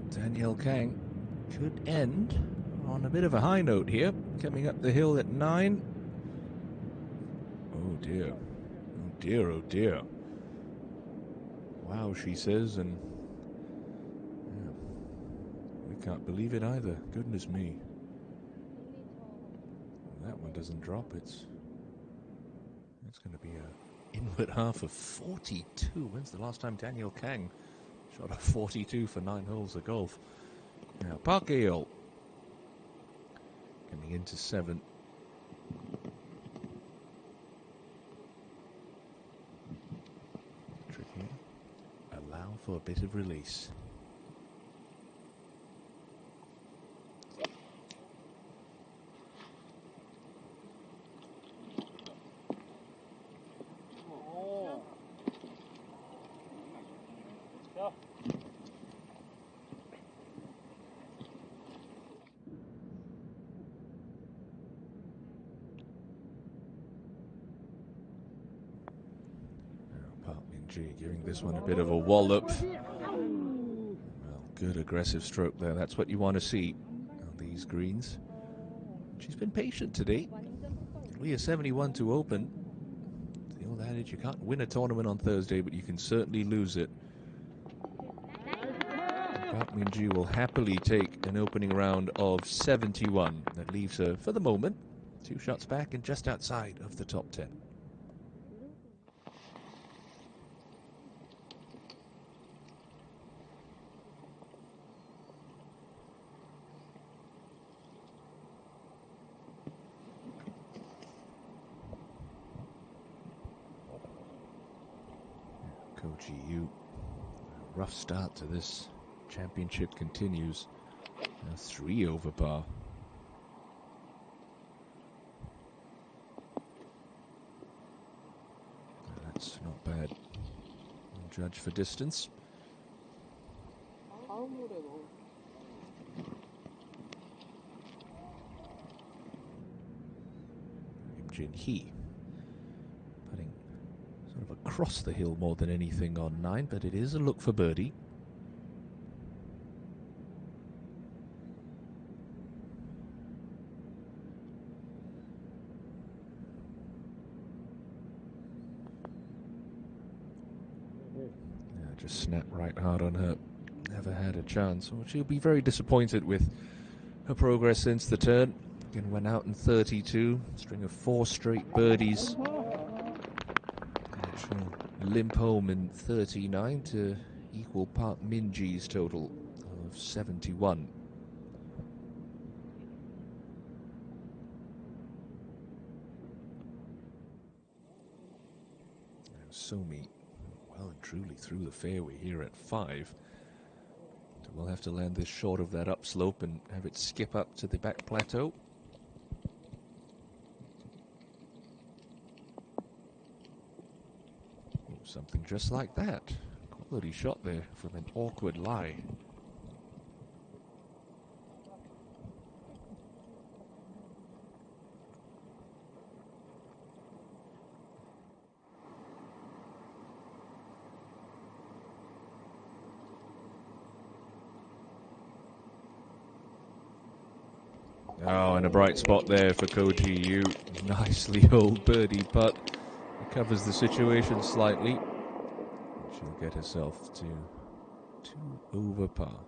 Danielle Kang could end on a bit of a high note here, coming up the hill at 9. Oh dear. Oh dear, oh dear. Wow, she says, and yeah, we can't believe it either. Goodness me. That one doesn't drop. It's going to be a inward half of 42. When's the last time Danielle Kang shot a 42 for 9 holes of golf? Now, Park Ale coming into 7. Tricky. Allow for a bit of release. Giving this one a bit of a wallop. Well, good aggressive stroke there. That's what you want to see on these greens. She's been patient today. We are 71 to open. The old adage, you can't win a tournament on Thursday, but you can certainly lose it. Park Min-ji will happily take an opening round of 71. That leaves her, for the moment, 2 shots back and just outside of the top 10. Yu, rough start to this championship continues. Now 3 over par. That's not bad. Judge for distance. Im Jin Hee putting sort of across the hill more than anything on 9, but it is a look for birdie. Just snapped right hard on her. Never had a chance. Well, she'll be very disappointed with her progress since the turn. Again, went out in 32, string of 4 straight birdies. And she'll limp home in 39 to equal Park Min-ji's total of 71. Now, Somi well and truly through the fairway here at 5. So we'll have to land this short of that upslope and have it skip up to the back plateau. Oh, something just like that. Quality shot there from an awkward lie. Oh, and a bright spot there for Koji Yu. Nicely old birdie putt. Recovers the situation slightly. She'll get herself to 2 over par.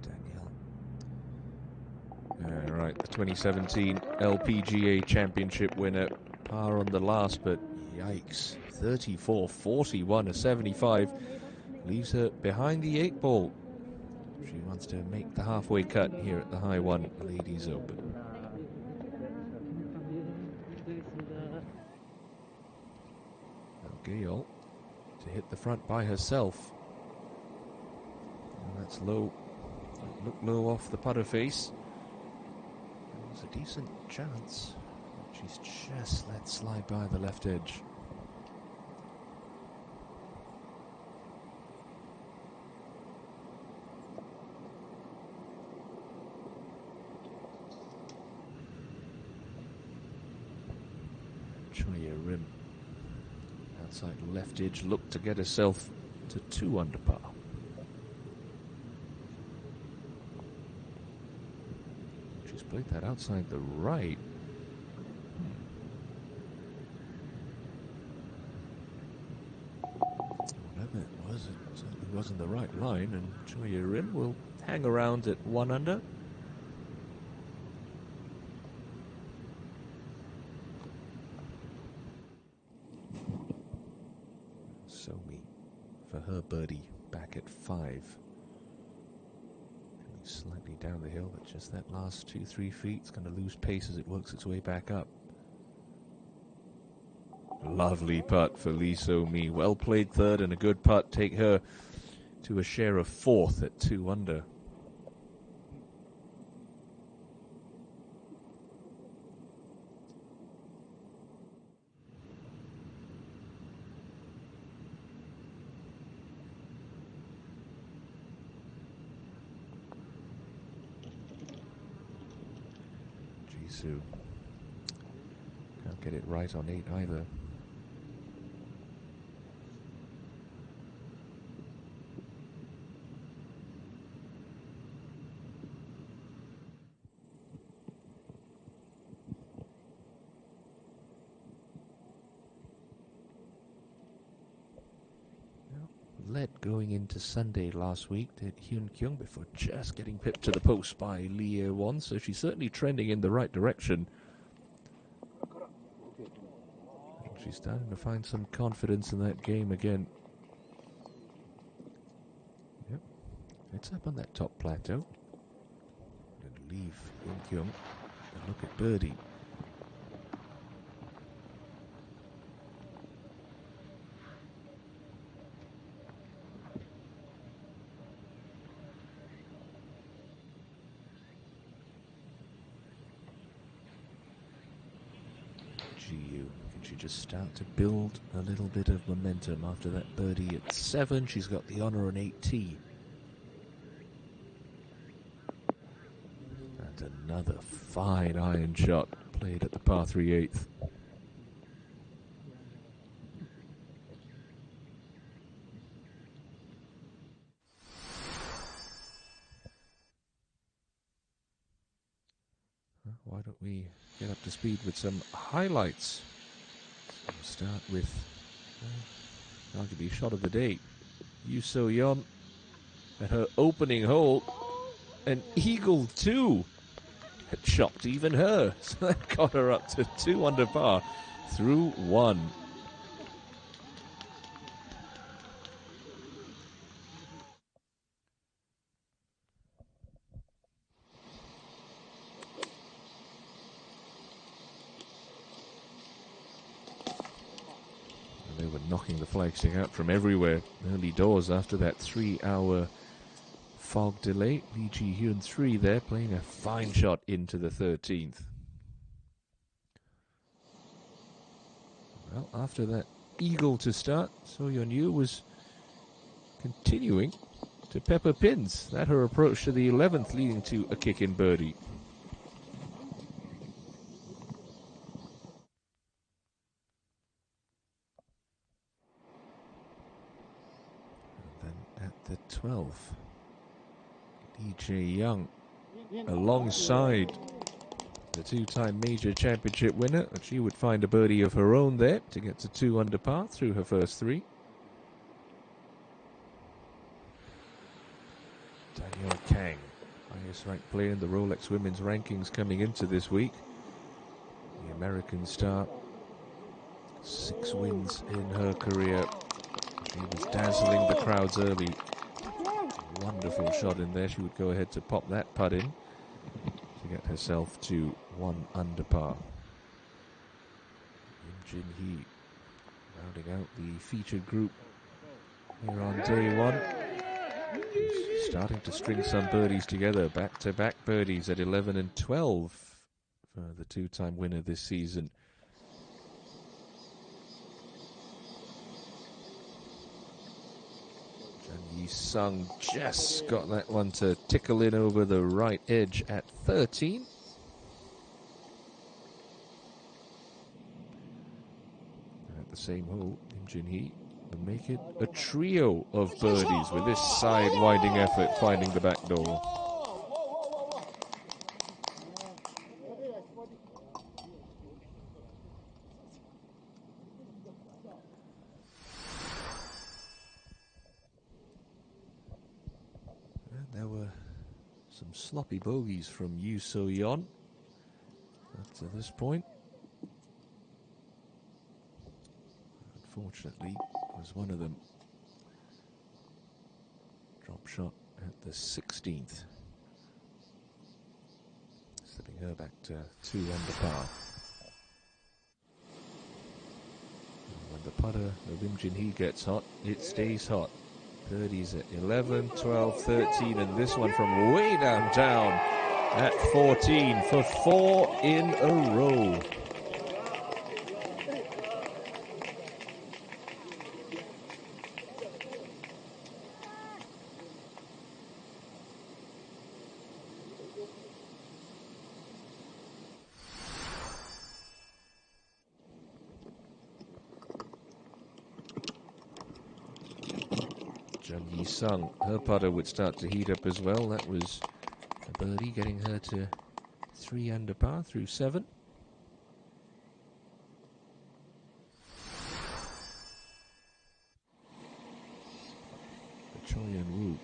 Danielle. All right, the 2017 LPGA Championship winner. Par on the last, but yikes. 34, 41, a 75. Leaves her behind the 8 ball. She wants to make the halfway cut here at the High1 Ladies Open. Now Gale to hit the front by herself. And that's low. Look low off the putter face. There's a decent chance. She's just let slide by the left edge. Choi Rim outside left edge, looked to get herself to 2 under par. She's played that outside the right. Whatever it was, it certainly wasn't the right line, and Choi Rim will hang around at 1 under. Somi for her birdie back at 5. Coming slightly down the hill, but just that last 2-3 feet, it's going to lose pace as it works its way back up. Lovely putt for Lee So-mi. Well played third and a good putt. Take her to a share of 4th at 2 under. Jisoo can't get it right on 8 either. Led going into Sunday last week, did Hyun Kyung, before just getting pipped to the post by Lee Won, so she's certainly trending in the right direction. And she's starting to find some confidence in that game again. Yep, it's up on that top plateau. And leave Hyun Kyung and look at birdie. Can she just start to build a little bit of momentum after that birdie at 7? She's got the honour on 8T. And another fine iron shot played at the par 3 8th. Why don't we get up to speed with some highlights? So we'll start with arguably shot of the day. Yoo So-yeon at her opening hole, an eagle 2 had shocked even her. So that got her up to 2 under par through 1. They were knocking the flagstick out from everywhere early doors after that 3-hour fog delay. Lee Ji-hyun 3 there, playing a fine shot into the 13th. Well, after that eagle to start, So-yeon Yoo was continuing to pepper pins. That her approach to the 11th, leading to a kick-in birdie. The 12th, Lee Jae-young alongside the 2-time major championship winner, and she would find a birdie of her own there to get to 2 under par through her first 3. Danielle Kang, highest ranked player in the Rolex women's rankings coming into this week. The American star, 6 wins in her career. She was dazzling the crowds early. Wonderful shot in there. She would go ahead to pop that putt in to get herself to 1 under par. Im Jin-hee rounding out the featured group here on day 1. She's starting to string some birdies together. Back-to-back birdies at 11 and 12 for the 2-time winner this season. Yi-sung just got that one to tickle in over the right edge at 13. the same hole, Im Jin-hee will make it a trio of birdies with this side-winding effort finding the back door. And there were some sloppy bogeys from Yu So-yeon up to this point. Unfortunately, was one of them. Drop shot at the 16th. Slipping her back to 2 under par. And when the putter of Im Jin-hee gets hot, it stays hot. Birdies at 11, 12, 13, and this one from way downtown at 14 for 4 in a row. Jung Yi-sung, her putter would start to heat up as well. That was a birdie, getting her to 3 under par through 7. But Choi Yeon-woo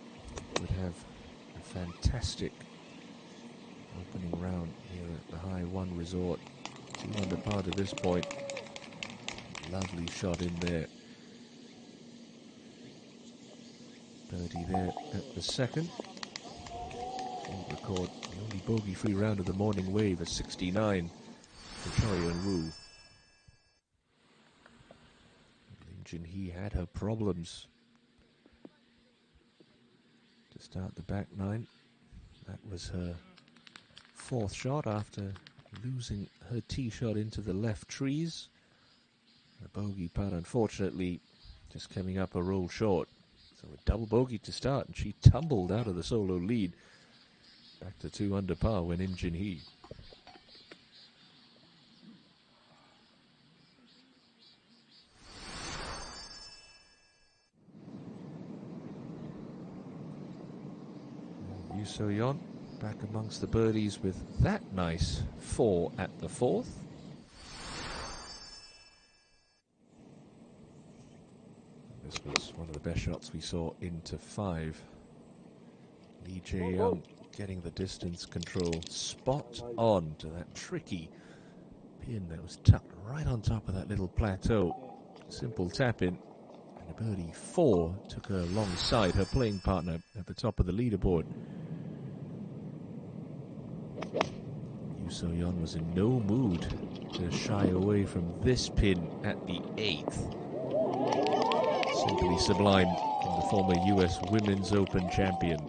would have a fantastic opening round here at the High1 Resort. 2 under par to this point. Lovely shot in there. Birdie there at the second. She'll record the only bogey-free round of the morning wave, a 69 for Choi Yeon-woo. Im Jin-hee had her problems to start the back 9. That was her 4th shot after losing her tee shot into the left trees. A bogey putt, unfortunately, just coming up a roll short. So a double bogey to start, and she tumbled out of the solo lead. Back to 2 under par when Im Jin-hee. Yu So-yeon back amongst the birdies with that nice 4 at the 4th. This was one of the best shots we saw into 5. Lee Jae-young getting the distance control spot on to that tricky pin that was tucked right on top of that little plateau. Simple tap in, and a birdie 4 took her alongside her playing partner at the top of the leaderboard. Yu So-yeon was in no mood to shy away from this pin at the 8th. Simply sublime from the former US Women's Open champion.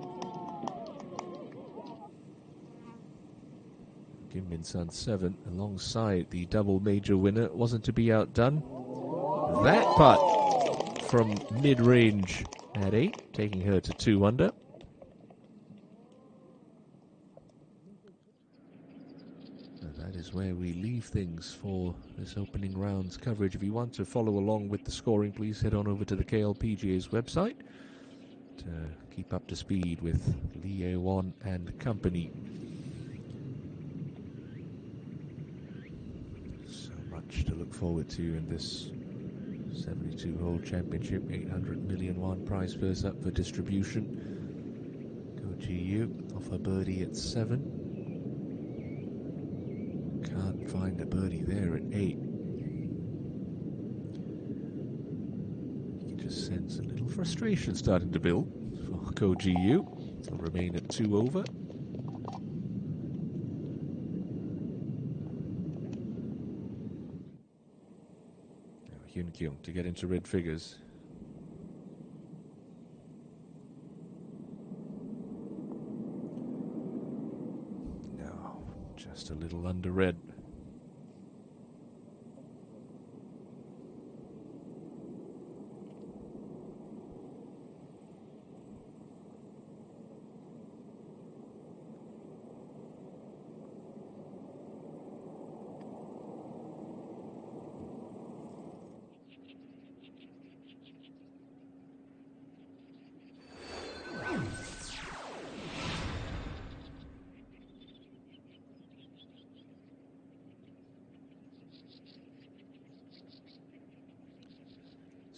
Kim Min-sun 7 alongside the double major winner wasn't to be outdone. That putt from mid-range at 8, taking her to 2 under. And that is where we leave things for this opening round's coverage. If you want to follow along with the scoring, please head on over to the KLPGA's website to keep up to speed with Lee Jae-won and company. To look forward to in this 72-hole championship. 800 million won prize purse up for distribution. Ko Ji-yu off a birdie at 7. Can't find a birdie there at 8. You can just sense a little frustration starting to build for Ko Ji-yu. He'll remain at 2 over. Hyun Kyung to get into red figures. No, just a little under red.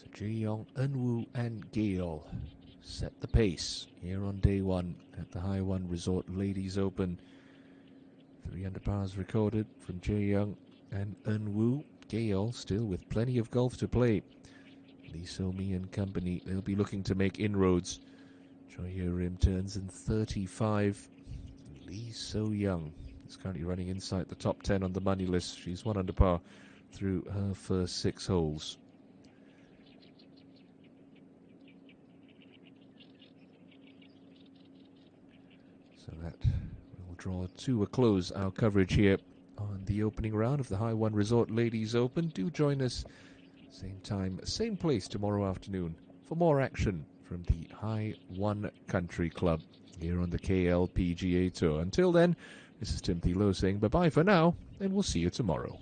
So Jae-young, Eunwoo and Gale set the pace here on day one at the High1 Resort Ladies Open. 3 under pars recorded from Jae-young and Eunwoo. Gale still with plenty of golf to play. Lee So-mi and company, they'll be looking to make inroads. Choi Hyo-rim turns in 35. Lee So-young is currently running inside the top 10 on the money list. She's 1 under par through her first 6 holes. So that will draw to a close our coverage here on the opening round of the High1 Resort Ladies Open. Do join us same time, same place tomorrow afternoon for more action from the High1 Country Club here on the KLPGA Tour. Until then, this is Timothy Lowe saying bye-bye for now, and we'll see you tomorrow.